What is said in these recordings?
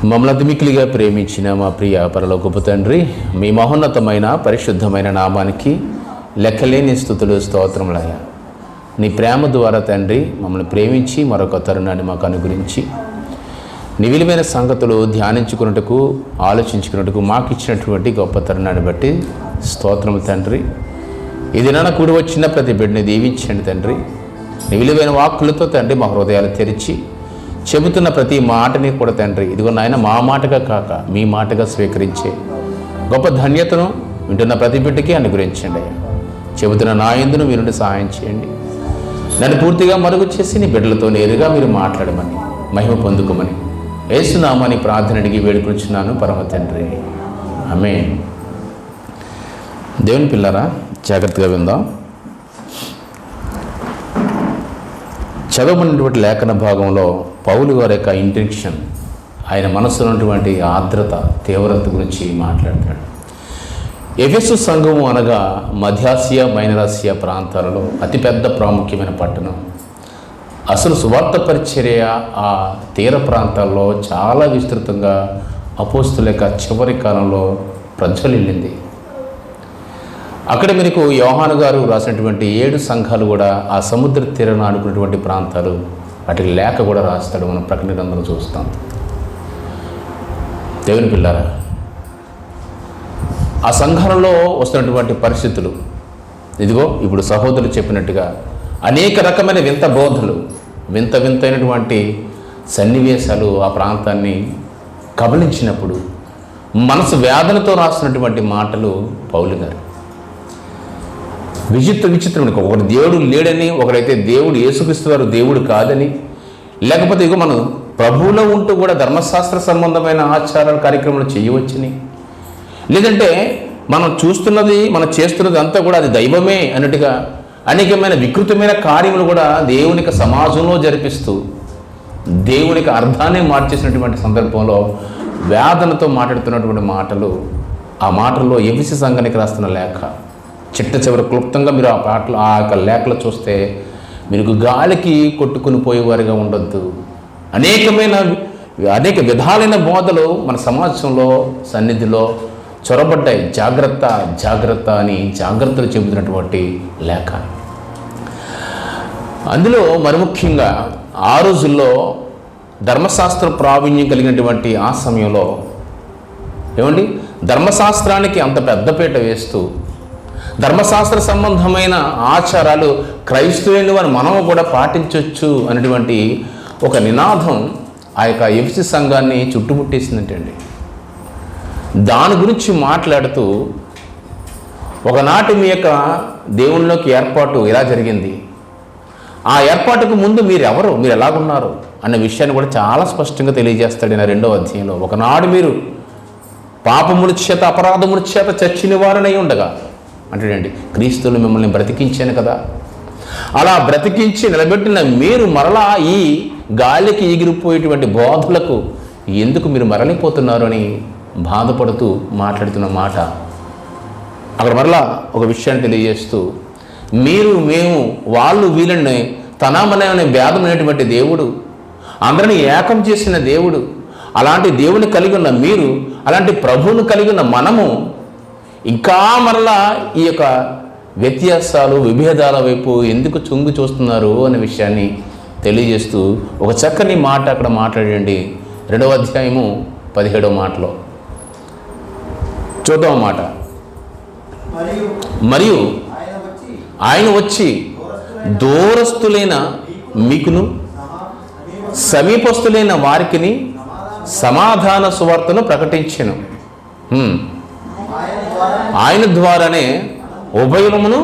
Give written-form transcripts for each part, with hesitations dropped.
మమ్మల్ని అతిమిక్కిలిగా ప్రేమించిన మా ప్రియ పరలోకపు తండ్రి, మీ మహోన్నతమైన పరిశుద్ధమైన నామానికి లెక్కలేని స్తుతులు స్తోత్రములయ్యా. నీ ప్రేమ ద్వారా తండ్రి మమ్మల్ని ప్రేమించి మరొక తరుణాన్ని మాకు అనుగురించి నీ విలువైన సంగతులు ధ్యానించుకున్నట్టుకు ఆలోచించుకున్నట్టుకు మాకు ఇచ్చినటువంటి గొప్ప తరుణాన్ని బట్టి స్తోత్రము తండ్రి. ఈ దినాన కూడి వచ్చిన ప్రతి బిడ్డని దీవించండి తండ్రి. నీ విలువైన వాక్కులతో తండ్రి మా హృదయాలు తెరిచి చెబుతున్న ప్రతి మాటని కూడా తండ్రి, ఇదిగో నాయన మా మాటగా కాక మీ మాటగా స్వీకరించే గొప్ప ధన్యతను వింటున్న ప్రతి బిడ్డకి అనుగ్రహించండి అయ్యా. చెబుతున్న నా యందును మీ నుండి సహాయం చేయండి. నన్ను పూర్తిగా మరుగు చేసి నీ బిడ్డలతో నేరుగా మీరు మాట్లాడమని, మహిమ పొందుకోమని యేసు నామాని ప్రార్థన అడిగి వేడుకొచ్చున్నాను పరమ తండ్రి, ఆమేన్. దేవుని పిల్లరా, జాగ్రత్తగా విందాం. చదవబడినటువంటి లేఖన భాగంలో పౌలు గారి యొక్క ఇంటెన్షన్, ఆయన మనసులో ఉన్నటువంటి ఆర్ద్రత, తీవ్రత గురించి మాట్లాడతాడు. ఎఫెసు సంఘము అనగా మధ్యాసియా, మైనరాసియా ప్రాంతాలలో అతిపెద్ద ప్రాముఖ్యమైన పట్టణం. అసలు సువార్త పరిచర్య ఆ తీర ప్రాంతాల్లో చాలా విస్తృతంగా అపోస్తుల యొక్క చివరి కాలంలో ప్రజ్వలిల్లింది. అక్కడ మీకు యోహాను గారు రాసినటువంటి 7 సంఘాలు కూడా ఆ సముద్ర తీరాన్ని ఆడుకున్నటువంటి ప్రాంతాలు, వాటికి లేఖ కూడా రాస్తాడు. మనం ప్రకటన గ్రంథంలో చూస్తాం. దేవుని పిల్లారా, ఆ సంఘాలలో వస్తున్నటువంటి పరిస్థితులు ఇదిగో ఇప్పుడు సహోదరులు చెప్పినట్టుగా అనేక రకమైన వింత బోధలు, వింతైనటువంటి సన్నివేశాలు ఆ ప్రాంతాన్ని కబలించినప్పుడు మనసు వేదనతో రాసినటువంటి మాటలు పౌలు గారు. విచిత్రం. ఒకటి దేవుడు లేడని, ఒకడైతే దేవుడు యేసుక్రీస్తు వారు దేవుడు కాదని, లేకపోతే ఇక మనం ప్రభువులో ఉంటూ కూడా ధర్మశాస్త్ర సంబంధమైన ఆచారాల కార్యక్రమాలు చేయవచ్చని, లేదంటే మనం చూస్తున్నది, మనం చేస్తున్నది అంతా కూడా అది దైవమే అన్నట్టుగా అనేకమైన వికృతమైన కార్యములు కూడా దేవునికి సమాజంలో జరిపిస్తూ దేవునికి అర్థాన్ని మార్చేసినటువంటి సందర్భంలో వేదనతో మాట్లాడుతున్నటువంటి మాటలు, ఆ మాటల్లో ఎఫెసు సంఘానికి రాస్తున్న లేఖ చిట్ట చివరి క్లుప్తంగా మీరు ఆ యొక్క లేఖలు చూస్తే మీకు గాలికి కొట్టుకుని పోయేవారిగా ఉండొద్దు. అనేక విధాలైన బోధలు మన సమాజంలో సన్నిధిలో చొరబడ్డాయి. జాగ్రత్త అని జాగ్రత్తలు చెబుతున్నటువంటి లేఖ. అందులో మరి ముఖ్యంగా ఆ రోజుల్లో ధర్మశాస్త్ర ప్రావీణ్యం కలిగినటువంటి ఆ సమయంలో ఏమండి, ధర్మశాస్త్రానికి అంత పెద్దపీట వేస్తూ ధర్మశాస్త్ర సంబంధమైన ఆచారాలు క్రైస్తవులు అని మనము కూడా పాటించవచ్చు అనేటువంటి ఒక నినాదం ఆ యొక్క ఎఫెసు సంఘాన్ని చుట్టుముట్టేసిందంటండి. దాని గురించి మాట్లాడుతూ ఒకనాటి మీ యొక్క దేవునిలోకి ఏర్పాటు ఎలా జరిగింది, ఆ ఏర్పాటుకు ముందు మీరు ఎవరు, మీరు ఎలాగున్నారు అన్న విషయాన్ని కూడా చాలా స్పష్టంగా తెలియజేస్తాడు ఈయన 2వ అధ్యాయంలో. ఒకనాడు మీరు పాపముల చేత, అపరాధముల చేత చచ్చిన వారనై ఉండగా అంటాడండి, క్రీస్తులు మిమ్మల్ని బ్రతికించాను కదా, అలా బ్రతికించి నిలబెట్టిన మీరు మరలా ఈ గాలికి ఎగిరిపోయేటువంటి బోధలకు ఎందుకు మీరు మరలిపోతున్నారు అని బాధపడుతూ మాట్లాడుతున్న మాట. అక్కడ మరలా ఒక విషయాన్ని తెలియజేస్తూ, మీరు, మేము, వాళ్ళు, వీళ్ళని తనమనే భేదం అనేటువంటి దేవుడు, అందరినీ ఏకం చేసిన దేవుడు, అలాంటి దేవుని కలిగి ఉన్న మీరు, అలాంటి ప్రభువును కలిగి ఉన్న మనము ఇంకా మరలా ఈ యొక్క వ్యత్యాసాలు, విభేదాల వైపు ఎందుకు చొంగు చూస్తున్నారు అనే విషయాన్ని తెలియజేస్తూ ఒక చక్కని మాట అక్కడ మాట్లాడండి. 2వ అధ్యాయము 17వ మాటలో చూద్దాం మాట. మరియు ఆయన వచ్చి దూరస్తులైన మీకును సమీపస్తులైన వారికిని సమాధాన సువార్తను ప్రకటించెను. ఆయన ద్వారానే ఉభయమును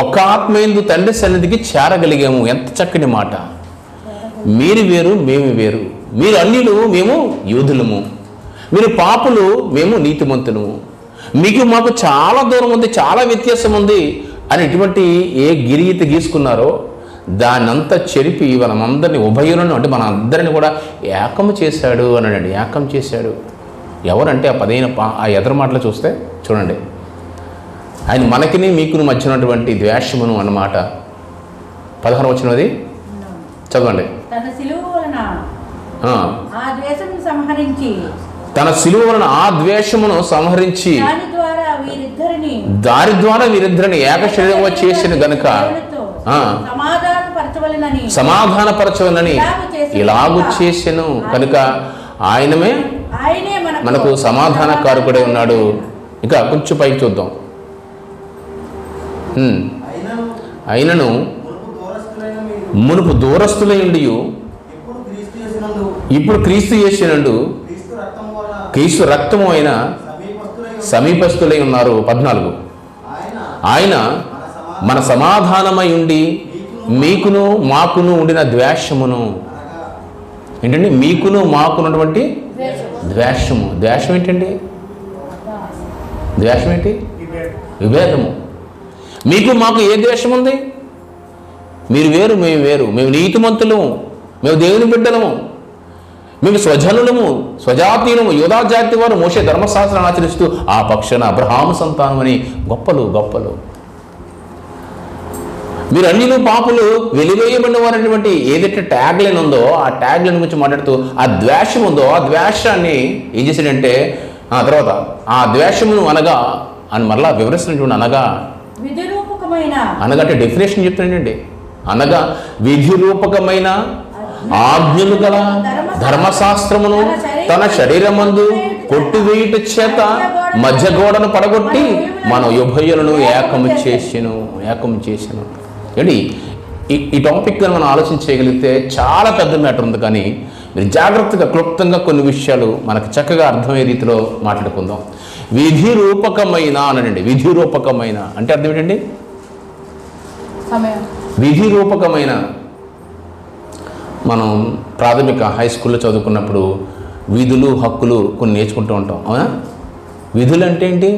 ఒక ఆత్మయందు తండ్రి సన్నిధికి చేరగలిగాము. ఎంత చక్కని మాట. మీరు వేరు, మేము వేరు. మీరు అన్యులు, మేము యూదులము. మీరు పాపులు, మేము నీతిమంతులము. మీకు మాకు చాలా దూరం ఉంది, చాలా వ్యత్యాసం ఉంది అని ఇటువంటి ఏ గిరియత గీసుకున్నారో దాన్నంతా చెరిపి మనమందరినీ ఉభయులను, అంటే మన అందరిని కూడా ఏకము చేశాడు అన్నాడండి. ఏకం చేశాడు ఎవరంటే ఆ ఎదరు మాటలు చూస్తే చూడండి, ఆయన మనకిని మీకును మధ్య ఉన్నటువంటి ద్వేషమును అన్నమాట. 16వ వచనం అది చదవండి. ఆ ద్వేషమును సంహరించి, తన సిలువ వలన ఆ ద్వేషమును సంహరించి దారి ద్వారా వీరిద్దరిని ఏక శరీరముగా చేసిన గనుక సమాధానపరచవలనని ఇలాగు చేసెను కనుక ఆయనే మనకు సమాధానకారకుడే ఉన్నాడు. ఇంకా కొంచెం పైకి చూద్దాం. అయినను మునుపు దూరస్తులై ఉండి ఇప్పుడు క్రీస్తు చేసినందు క్రీస్తు రక్తము అయిన సమీపస్తులై ఉన్నారు. 14 ఆయన మన సమాధానమై ఉండి మీకును మాకును ఉండిన ద్వేషమును, ఏంటండి మీకును మాకున్నటువంటి ద్వేషము. ద్వేషం ఏంటండి? ద్వేషం ఏంటి? విభేదము. మీకు మాకు ఏ ద్వేషం ఉంది? మీరు వేరు, మేము వేరు. మేము నీతిమంతులము, మేము దేవుని బిడ్డలము, మేము స్వజనులము, స్వజాతీయులము, యోధా జాతి వారు, మోషే ధర్మశాస్త్రాన్ని ఆచరిస్తూ ఆ పక్షాన అబ్రహాము సంతానం అని గొప్పలు గొప్పలు. మీరు అన్యులు పాపులు వెలివేయబడిన వారనేటువంటి ఏదైతే ట్యాగ్ లైన్ ఉందో ఆ ట్యాగ్ లైన్ గురించి మాట్లాడుతూ ఆ ద్వేషం ఉందో ఆ ద్వేషాన్ని ఏం చేశాడంటే ఆ తర్వాత ఆ ద్వేషమును అనగా అని మరలా వివరిస్తున్నటువంటి అనగా అనగా అంటే డెఫినేషన్ చెప్తున్నాడండి. అనగా విధి రూపకమైన ఆజ్ఞలు గల ధర్మశాస్త్రమును తన శరీరమందు కొట్టివేయుట చేత మధ్య గోడను పడగొట్టి మన ఉభయులను ఏకము చేసెను. ఏంటి ఈ టాపిక్ కానీ మనం ఆలోచించగలిగితే చాలా పెద్ద మ్యాటర్ ఉంది. కానీ మీరు జాగ్రత్తగా క్లుప్తంగా కొన్ని విషయాలు మనకు చక్కగా అర్థమయ్యే రీతిలో మాట్లాడుకుందాం. విధి రూపకమైన అనండి. విధి రూపకమైన అంటే అర్థం ఏంటండి? విధి రూపకమైన. మనం ప్రాథమిక హై స్కూల్లో చదువుకున్నప్పుడు విధులు హక్కులు కొన్ని నేర్చుకుంటూ ఉంటాం, అవునా? విధులు అంటే ఏంటి?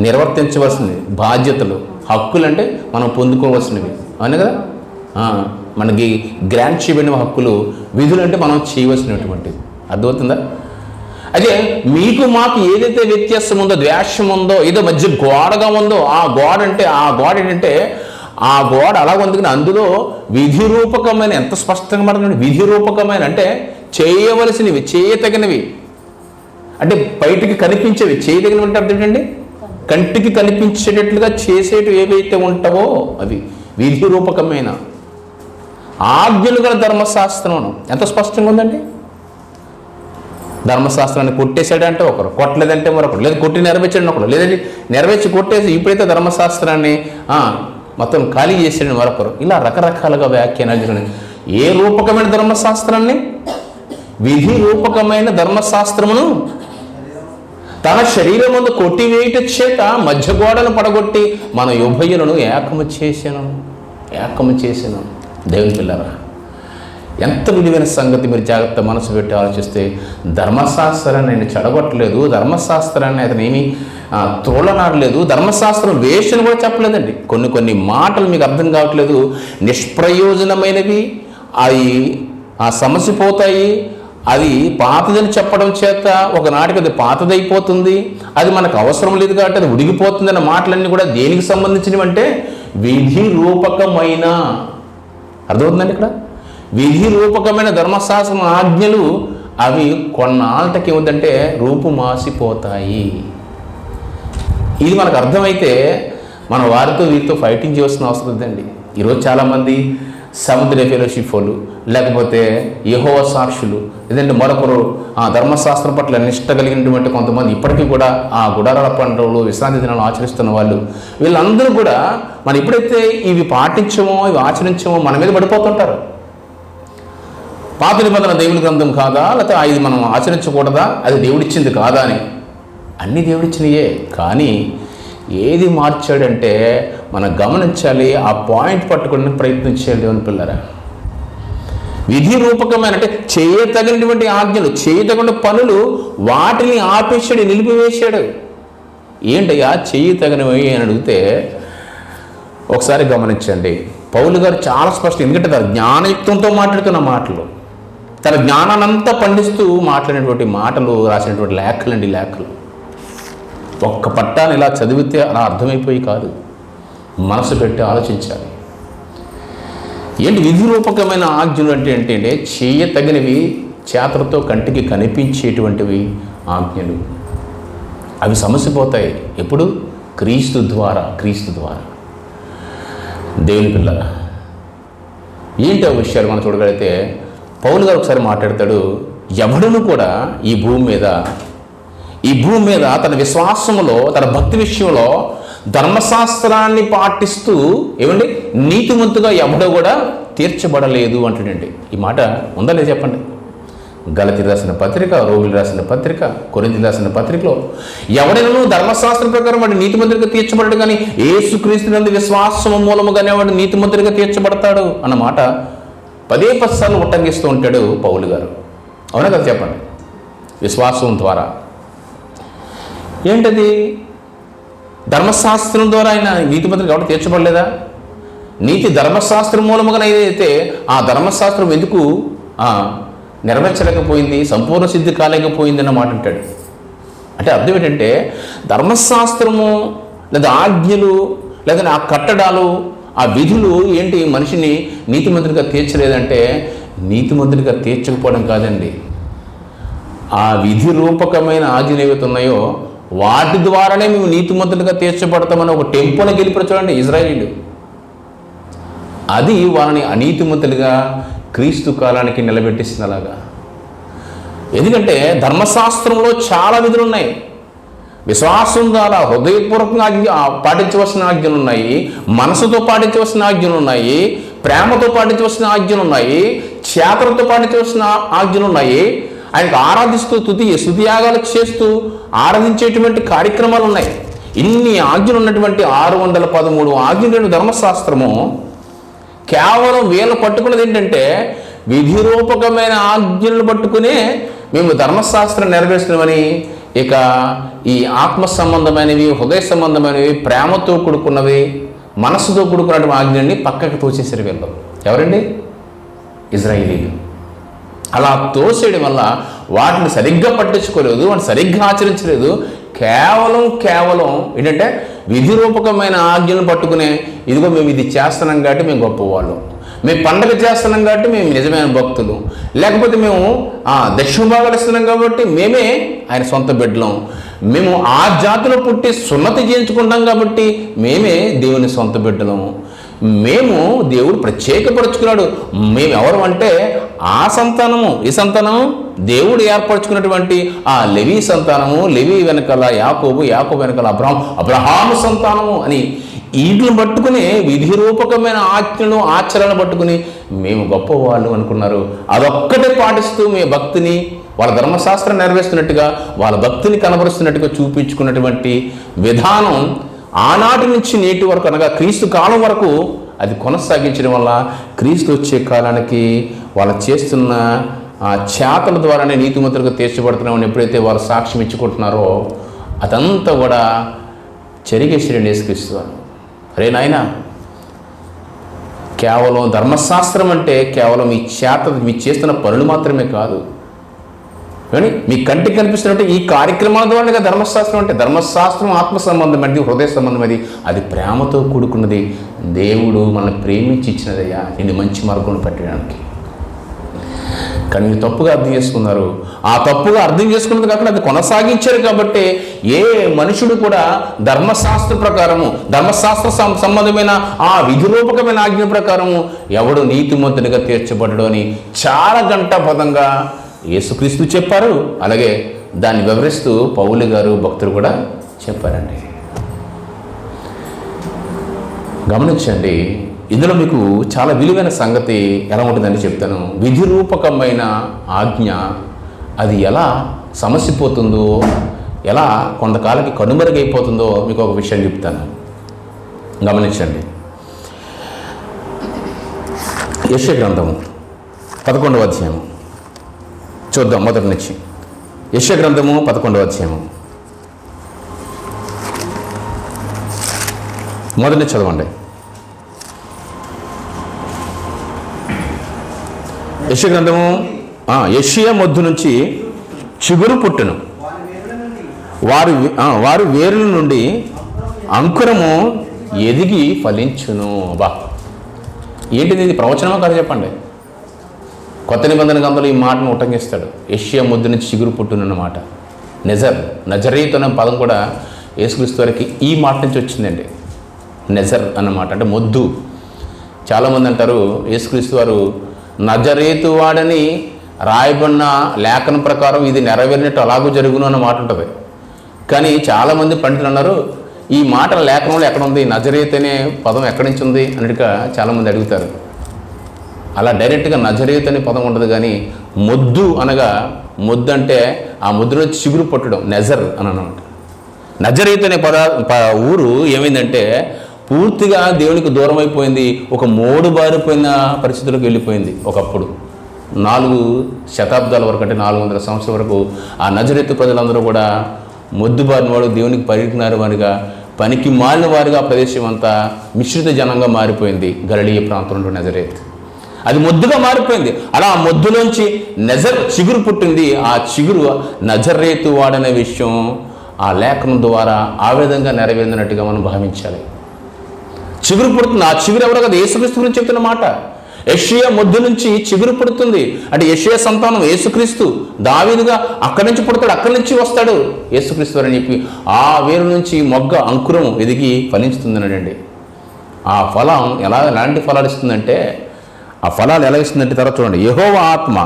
నిర్వర్తించవలసింది బాధ్యతలు. హక్కులు అంటే మనం పొందుకోవాల్సినవి, అవును కదా? మనకి గ్రాంట్ చేయబడిన హక్కులు. విధులు అంటే మనం చేయవలసినటువంటిది. అర్థమవుతుందా? అదే మీకు మాకు ఏదైతే వ్యత్యాసం ఉందో, ద్వేషం ఉందో, ఏదో మధ్య గోడగా ఉందో ఆ గోడ ఏంటంటే ఆ గోడ అలా ఉంది. కానీ అందులో విధి రూపకమైన, ఎంత స్పష్టంగా పడుతుంది, విధి రూపకమైన అంటే చేయవలసినవి, చేయతగినవి, అంటే బయటికి కనిపించేవి. చేయదగినవి అంటే అర్థం ఏంటండి? కంటికి కనిపించేటట్లుగా చేసేటివి ఏవైతే ఉంటావో అవి విధి రూపకమైన ఆజ్ఞలు గల ధర్మశాస్త్రం. ఎంత స్పష్టంగా ఉందండి? ధర్మశాస్త్రాన్ని కొట్టేశాడంటే ఒకరు, కొట్టలేదంటే మరొకరు, లేదా కొట్టి నెరవేర్చాడని ఒకరు, లేదంటే నెరవేర్చి కొట్టేసి ఇప్పుడైతే ధర్మశాస్త్రాన్ని మొత్తం ఖాళీ చేసాడని మరొకరు. ఇలా రకరకాలుగా వ్యాఖ్యానాలు జరిగినాయి. ఏ రూపకమైన ధర్మశాస్త్రాన్ని? విధి రూపకమైన ధర్మశాస్త్రమును తన శరీరమందు కొట్టివేయుట చేత మధ్య గోడను పడగొట్టి మన ఉభయులను ఏకము చేసాను. దేవుని పిల్లరా, ఎంత విలువైన సంగతి! మీరు జాగ్రత్త మనసు పెట్టి ఆలోచిస్తే ధర్మశాస్త్రాన్ని ఆయన చెడగొట్టలేదు, ధర్మశాస్త్రాన్ని అతను ఏమీ తోలనాడలేదు, ధర్మశాస్త్రం వేషను కూడా చెప్పలేదండి. కొన్ని మాటలు మీకు అర్థం కావట్లేదు, నిష్ప్రయోజనమైనవి, అవి సమసిపోతాయి, అది పాతదని చెప్పడం చేత ఒకనాటికి అది పాతదైపోతుంది, అది మనకు అవసరం లేదు కాబట్టి అది ఉడిగిపోతుంది అన్న మాటలన్నీ కూడా దేనికి సంబంధించినవి అంటే విధి రూపకమైన. అర్థమవుతుందండి? ఇక్కడ విధి రూపకమైన ధర్మశాస్త్రం ఆజ్ఞలు అవి కొన్నాళ్ళకి ఏమిటంటే రూపు మాసిపోతాయి. ఇది మనకు అర్థమైతే మన వారితో వీరితో ఫైటింగ్ చేయాల్సిన అవసరం ఉందండి. ఈరోజు చాలామంది సముద్ర ఫెలోషిప్ వాళ్ళు, లేకపోతే యెహోవా సాక్షులు, లేదంటే మరొకరు ధర్మశాస్త్రం పట్ల నిష్ట కలిగినటువంటి కొంతమంది ఇప్పటికీ కూడా ఆ గుడారాల పండుగలు, విశ్రాంతి దినాలు ఆచరిస్తున్న వాళ్ళు, వీళ్ళందరూ కూడా మనం ఎప్పుడైతే ఇవి పాటించమో ఇవి ఆచరించమో మన మీద పడిపోతుంటారు. పాత నిబంధన దేవుని గ్రంథం కాదా, లేకపోతే ఇది మనం ఆచరించకూడదా, అది దేవుడిచ్చింది కాదా అని. అన్నీ దేవుడిచ్చినయే, కానీ ఏది మార్చాడంటే మనం గమనించాలి, ఆ పాయింట్ పట్టుకుని ప్రయత్నించాలి. దేవుని పిల్లరా, విధి రూపకమైన అంటే చేయతగినటువంటి ఆజ్ఞలు, చేయతగిన పనులు, వాటిని ఆపేశాడు, నిలిపివేశాడు. ఏంటయ్యా చేయతగినవి అని అడిగితే ఒకసారి గమనించండి. పౌలు గారు చాలా స్పష్టం, ఎందుకంటే తన జ్ఞానయుక్తంతో మాట్లాడుతున్న మాటలు, తన జ్ఞానాన్నంతా పండిస్తూ మాట్లాడినటువంటి మాటలు, రాసినటువంటి లేఖలు ఒక్క పట్టాన్ని ఇలా చదివితే అలా అర్థమైపోయి కాదు, మనసు పెట్టి ఆలోచించాలి. ఏంటి విధి రూపకమైన ఆజ్ఞలు అంటే ఏంటంటే చేయతగినవి, చేతలతో కంటికి కనిపించేటువంటివి ఆజ్ఞలు. అవి సమసిపోతాయి ఎప్పుడు? క్రీస్తు ద్వారా. దేవుని పిల్లరా, ఏంటి ఆ విషయాలు మనం చూడగలిగితే పౌలు గారు ఒకసారి మాట్లాడతాడు, ఎవడును కూడా ఈ భూమి మీద తన విశ్వాసంలో, తన భక్తి విషయంలో ధర్మశాస్త్రాన్ని పాటిస్తూ ఏమండి నీతిమంతుగా ఎవడో కూడా తీర్చబడలేదు అంటాడండి. ఈ మాట ఉందా లేదు చెప్పండి. గలతీ రాసిన పత్రిక, రోమిలి రాసిన పత్రిక, కొరింథీ రాసిన పత్రికలో ఎవడైనా ధర్మశాస్త్రం ప్రకారం వాడు నీతిమంతుడిగా తీర్చబడడు, కానీ యేసుక్రీస్తునందు విశ్వాసం మూలముగానే వాడు నీతిమంతుడిగా తీర్చబడతాడు అన్నమాట 10 సార్లు ఉట్టంగిస్తూ ఉంటాడు పౌలు గారు. అవునా కదా చెప్పండి. విశ్వాసం ద్వారా ఏంటది? ధర్మశాస్త్రం ద్వారా ఆయన నీతిమంతుడిగా ఎవరు తీర్చబడలేదా? నీతి ధర్మశాస్త్రం మూలముగా ఏదైతే ఆ ధర్మశాస్త్రం ఎందుకు నెరవేర్చలేకపోయింది, సంపూర్ణ సిద్ధి కాలేకపోయింది అన్న మాట అంటాడు. అంటే అర్థం ఏంటంటే ధర్మశాస్త్రము లేదా ఆజ్ఞలు లేదా ఆ కట్టడాలు, ఆ విధులు ఏంటి మనిషిని నీతిమంతుడిగా తీర్చలేదంటే నీతిమంతుడిగా తీర్చకపోవడం కాదండి. ఆ విధి రూపకమైన ఆజ్ఞలు ఏవైతే ఉన్నాయో వాటి ద్వారానే మేము నీతిమంతుడిగా తీర్చబడతామని ఒక టెంపుల్కి వెళ్ళిపోయి చూడండి ఇజ్రాయేలీలు. అది వాళ్ళని అనీతిమంతులుగా క్రీస్తు కాలానికి నిలబెట్టిస్తుంది అలాగా. ఎందుకంటే ధర్మశాస్త్రంలో చాలా విధులు ఉన్నాయి. విశ్వాసం ద్వారా హృదయపూర్వకంగా పాటించవలసిన ఆజ్ఞలు ఉన్నాయి, మనసుతో పాటించవలసిన ఆజ్ఞలు ఉన్నాయి, ప్రేమతో పాటించవలసిన ఆజ్ఞలు ఉన్నాయి, చేతలతో పాటించవలసిన ఆజ్ఞలు ఉన్నాయి. ఆయనకు ఆరాధిస్తూ స్తుతియాగాలు చేస్తూ ఆరాధించేటువంటి కార్యక్రమాలు ఉన్నాయి. ఇన్ని ఆజ్ఞలు ఉన్నటువంటి 613 ఆజ్ఞలు ధర్మశాస్త్రము కేవలం వీళ్ళు పట్టుకున్నది ఏంటంటే విధిరూపకమైన ఆజ్ఞలను పట్టుకునే మేము ధర్మశాస్త్రం నెరవేరుస్తున్నామని, ఇక ఈ ఆత్మ సంబంధమైనవి, హృదయ సంబంధమైనవి, ప్రేమతో కూడుకున్నవి, మనస్సుతో కూడుకున్నటువంటి ఆజ్ఞల్ని పక్కకు తోచేసారు వీళ్ళు. ఎవరండి? ఇజ్రాయేలీలు. అలా తోసేయడం వల్ల వాటిని సరిగ్గా పట్టించుకోలేదు, వాటిని సరిగ్గా ఆచరించలేదు. కేవలం ఏంటంటే విధిరూపకమైన ఆజ్ఞలను పట్టుకునే, ఇదిగో మేము ఇది చేస్తున్నాం కాబట్టి మేము గొప్పవాళ్ళు, మేము పండగ చేస్తున్నాం కాబట్టి మేము నిజమైన భక్తులు, లేకపోతే మేము దక్షిణ భాగాలు ఇస్తున్నాం కాబట్టి మేమే ఆయన సొంత బిడ్డలం, మేము ఆ జాతిలో పుట్టి సున్నతి చేయించుకుంటాం కాబట్టి మేమే దేవుని సొంత బిడ్డలం, మేము దేవుడు ప్రత్యేకపరుచుకున్నాడు, మేము ఎవరు అంటే ఆ సంతానము, ఈ సంతానము దేవుడు ఏర్పరచుకున్నటువంటి ఆ లెవీ సంతానము, లెవీ వెనకాల యాకోబు, యాకోబు వెనకాల అబ్రహాము సంతానము అని వీటిని పట్టుకుని విధిరూపకమైన ఆజ్ఞలను ఆచరణ పట్టుకుని మేము గొప్పవాళ్ళు అనుకున్నారు. అదొక్కటే పాటిస్తూ మీ భక్తిని వాళ్ళ ధర్మశాస్త్రం నెరవేరుస్తున్నట్టుగా, వాళ్ళ భక్తిని కనబరుస్తున్నట్టుగా చూపించుకున్నటువంటి విధానం ఆనాటి నుంచి నేటి వరకు, అనగా క్రీస్తు కాలం వరకు అది కొనసాగించడం వల్ల క్రీస్తు వచ్చే కాలానికి వాళ్ళు చేస్తున్న చేతల ద్వారానే నీతిమంతులుగా తీర్చబడుతున్నామని ఎప్పుడైతే వారు సాక్ష్యం ఇచ్చుకుంటున్నారో అదంతా కూడా చెరిగేశ్వరుని యేసుక్రీస్తు వారు. అరే నాయన, కేవలం ధర్మశాస్త్రం అంటే కేవలం మీ చేస్తున్న పనులు మాత్రమే కాదు, కానీ మీ కంటికి కనిపిస్తున్నట్టు ఈ కార్యక్రమాల ద్వారా ధర్మశాస్త్రం అంటే ధర్మశాస్త్రం ఆత్మ సంబంధమైనది, హృదయ సంబంధమైనది, అది ప్రేమతో కూడుకున్నది. దేవుడు మనల్ని ప్రేమించి ఇచ్చినదయ్యా నిన్ను మంచి మార్గంలో పెట్టడానికి. కానీ మీరు తప్పుగా అర్థం చేసుకున్నారు. ఆ తప్పుగా అర్థం చేసుకున్నది కాకుండా అది కొనసాగించారు కాబట్టి ఏ మనుషుడు కూడా ధర్మశాస్త్ర ప్రకారము, ధర్మశాస్త్ర సంబంధమైన ఆ విధిరూపకమైన ఆజ్ఞ ప్రకారము ఎవడు నీతిమంతునిగా తీర్చబడ్డాడు అని చాలా గంటాపదంగా యేసుక్రీస్తు చెప్పారు. అలాగే దాన్ని వివరిస్తూ పౌలు గారు భక్తులు కూడా చెప్పారండి. గమనించండి, ఇందులో మీకు చాలా విలువైన సంగతి ఎలా ఉంటుందని చెప్తాను. విధిరూపకమైన ఆజ్ఞ అది ఎలా సమసిపోతుందో, ఎలా కొంతకాలకి కనుమరుగైపోతుందో మీకు ఒక విషయం చెప్తాను. గమనించండి. యెషయా గ్రంథము 11వ అధ్యాయము చూద్దాం. మొదటి నుంచి యెషయా గ్రంథము 11వ అధ్యాయము మొదటి చదవండి. యెషయా గ్రంథము యెషయా మొద్దు నుంచి చిగురు పుట్టును, వారు వేరుల నుండి అంకురము ఎదిగి ఫలించును. బా, ఏంటిది, ఇది ప్రవచనమా కాదు చెప్పండి. కొత్త నిబంధన గ్రంథంలో ఈ మాటను ఉటంకిస్తాడు. యెషయా మొద్దు నుంచి చిగురు పుట్టునన్నమాట. నజరేతు అనే పదం కూడా యేసుక్రీస్తు వారికి ఈ మాట నుంచి వచ్చిందండి. నెజర్ అన్నమాట అంటే మొద్దు. చాలామంది అంటారు యేసుక్రీస్తు వారు నజరేతు వాడని రాయబడిన లేఖనం ప్రకారం ఇది నెరవేరినట్టు అలాగూ జరుగును అన్న మాట ఉంటుంది. కానీ చాలామంది పండితులు అన్నారు ఈ మాట లేఖనంలో ఎక్కడ ఉంది, నజరేతు అనే పదం ఎక్కడి నుంచి ఉంది అన్నట్టుగా చాలామంది అడుగుతారు. అలా డైరెక్ట్గా నజరేతు అనే పదం ఉండదు, కానీ మొద్దు అనగా మొద్దు అంటే ఆ మొద్దులో చిగురు పట్టడం నెజర్ అని అన్నమాట. నజరేతు అనే ఊరు ఏమైందంటే పూర్తిగా దేవునికి దూరం అయిపోయింది. ఒక మోడు బారిపోయిన పరిస్థితులకు వెళ్ళిపోయింది. ఒకప్పుడు 4 శతాబ్దాల వరకు అంటే 400 సంవత్సరాల వరకు ఆ నజరేతు ప్రజలందరూ కూడా మొద్దుబారిన వాడు, దేవునికి పరిజ్ఞాన వారిగా, పనికి మాలిన వారిగా ప్రదేశం అంతా మిశ్రిత జనంగా మారిపోయింది. గలిలయ ప్రాంతంలో నజరేత్ అది మొద్దుగా మారిపోయింది. అలా ఆ మొద్దులోంచి చిగురు పుట్టింది. ఆ చిగురు నజరేతు వాడనే విషయం ఆ లేఖనం ద్వారా ఆ విధంగా నెరవేరినట్టుగా మనం భావించాలి. చిగురు పుడుతుంది. ఆ చిగురు ఎవరో కదా, యేసుక్రీస్తు గురించి చెప్తున్న మాట. యెషయా మొద్దు నుంచి చిగురు పుడుతుంది అంటే యెషయా సంతానం యేసుక్రీస్తు. దావీదుగా అక్కడి నుంచి పుడతాడు, అక్కడి నుంచి వస్తాడు యేసుక్రీస్తు అని చెప్పి ఆ వేరు నుంచి మొగ్గ అంకురం ఎదిగి ఫలించుతుంది అనండి. ఆ ఫలం ఎలాంటి ఫలాలు ఇస్తుందంటే, ఆ ఫలాలు ఎలా ఇస్తుందంటే తర్వాత చూడండి. యెహోవా ఆత్మ,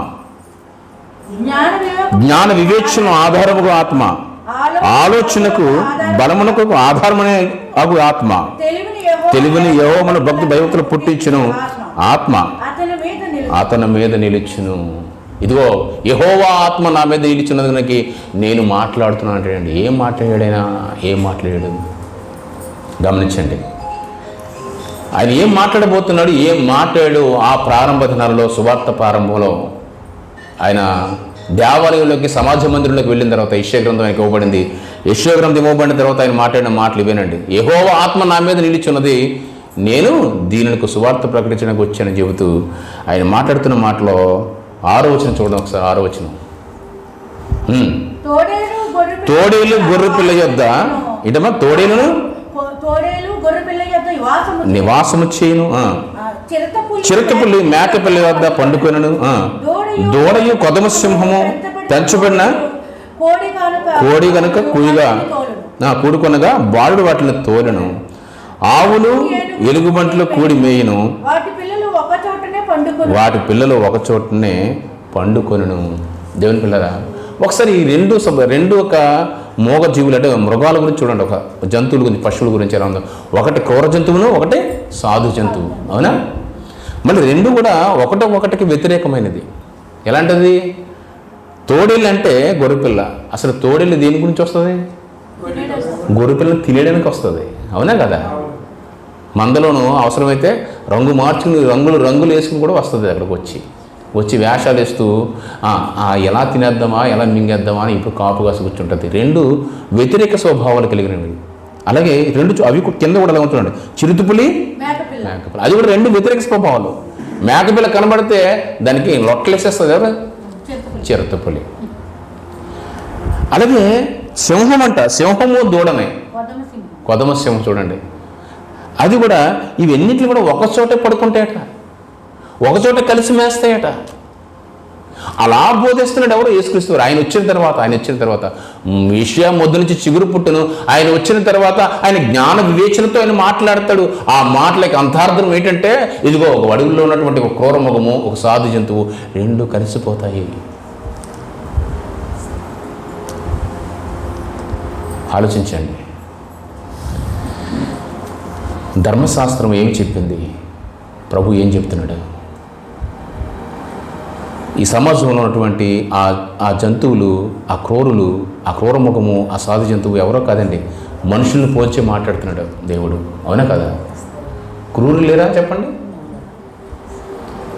జ్ఞాన వివేచన ఆధారముగా ఆత్మ, ఆలోచనకు బలమునకు ఆధారమనే అగు ఆత్మ, తెలివిని యెహోవాను భక్తి భయభక్తులు పుట్టించును ఆత్మ అతని మీద నిలుచును. ఇదిగో యెహోవా ఆత్మ నా మీద నిలిచినందుకు నేను మాట్లాడుతున్నాను అంటాడండి. ఏం మాట్లాడాడైనా, ఏం మాట్లాడాడు గమనించండి. ఆయన ఏం మాట్లాడబోతున్నాడు, ఏం మాట్లాడాడు. ఆ ప్రారంభ దినాలలో సువార్త ప్రారంభంలో ఆయన దేవాలయంలోకి, సమాజ మందిరంలోకి వెళ్ళిన తర్వాత యెషయా గ్రంథం ఆయనకి ఇవ్వబడింది. యెషయా గ్రంథం ఇవ్వబడిన తర్వాత ఆయన మాట్లాడిన మాటలు ఇవేనండి. యెహోవా ఆత్మ నా మీద నిలిచున్నది, నేను దీనులకు సువార్త ప్రకటించడానికి వచ్చానని చెబుతూ ఆయన మాట్లాడుతున్న మాటలో 6వ వచనం చూడండి ఒకసారి. 6వ వచనం, తోడేలు గొర్రె పిల్ల యొద్ద ఇటమా తోడేలును నివాసము చేయను, చిరుతపుల్లి మేకపిల్ల వద్ద పండుకొనను, దూడయు కొదమ సింహము పెంచబడిన కోడి గనుక కుయిగా కూడుకొనగా బాలుడు వాటిని తోలను, ఆవులు ఎలుగుబంట్లు కూడి మేయును, వాటి పిల్లలు ఒక చోటనే పండుకొనును. దేవుని పిల్లరా, ఒకసారి ఈ రెండు ఒక మోగ జీవులు అంటే మృగాల గురించి చూడండి. ఒక జంతువుల గురించి, పశువుల గురించి ఎలా ఉందో. ఒకటి క్రూర జంతువును, ఒకటి సాధు జంతువు. అవునా? మళ్ళీ రెండు కూడా ఒకటికి వ్యతిరేకమైనది. ఎలాంటిది? తోడేళ్ళు అంటే గొర్రెపిల్ల. అసలు తోడేళ్ళు దేని గురించి వస్తుంది? గొర్రెపిల్లని తినేయడానికి వస్తుంది. అవునా కదా? మందలోనూ అవసరమైతే రంగు మార్చుకుని రంగులు వేసుకుని కూడా వస్తుంది. అక్కడికి వచ్చి వేషాలు వేస్తూ ఎలా తినేద్దామా, ఎలా మింగేద్దామా అని ఇప్పుడు కాపు కాసి కూర్చుంటుంది. రెండు వ్యతిరేక స్వభావాలు కలిగినవి. అలాగే అవి కింద కూడా ఎలా ఉంటుందండి, చిరుతపులి మేకపిల్ల. అది కూడా రెండు వ్యతిరేక స్వభావాలు. మేకపిల్ల కనబడితే దానికి లొట్టలేసేస్తుంది కదా, చిరుతపులి. అలాగే సింహం అంట, సింహము దూడనే, కొదమ సింహం చూడండి. అది కూడా ఇవన్నిటిని కూడా ఒకచోటే పడుకుంటాయట, ఒకచోట కలిసి మేస్తాయట. అలా బోధిస్తున్నాడు ఎవరు? యేసుక్రీస్తు. ఆయన వచ్చిన తర్వాత యెషయా మొద్దు నుంచి చిగురు పుట్టును. ఆయన వచ్చిన తర్వాత ఆయన జ్ఞాన వివేచనతో ఆయన మాట్లాడతాడు. ఆ మాటలకి అంతార్థం ఏంటంటే, ఇదిగో ఒక అడవుల్లో ఉన్నటువంటి ఒక క్రూర మృగము, ఒక సాధు జంతువు రెండు కలిసిపోతాయి. ఆలోచించండి. ధర్మశాస్త్రం ఏమి చెప్పింది, ప్రభు ఏం చెప్తున్నాడు? ఈ సమాజంలో ఉన్నటువంటి ఆ జంతువులు, ఆ క్రూరులు, ఆ క్రూరముఖము, ఆ సాధు జంతువు ఎవరో కాదండి, మనుషుల్ని పోల్చి మాట్లాడుతున్నాడు దేవుడు. అవునా కదా? క్రూరులు లేరా చెప్పండి?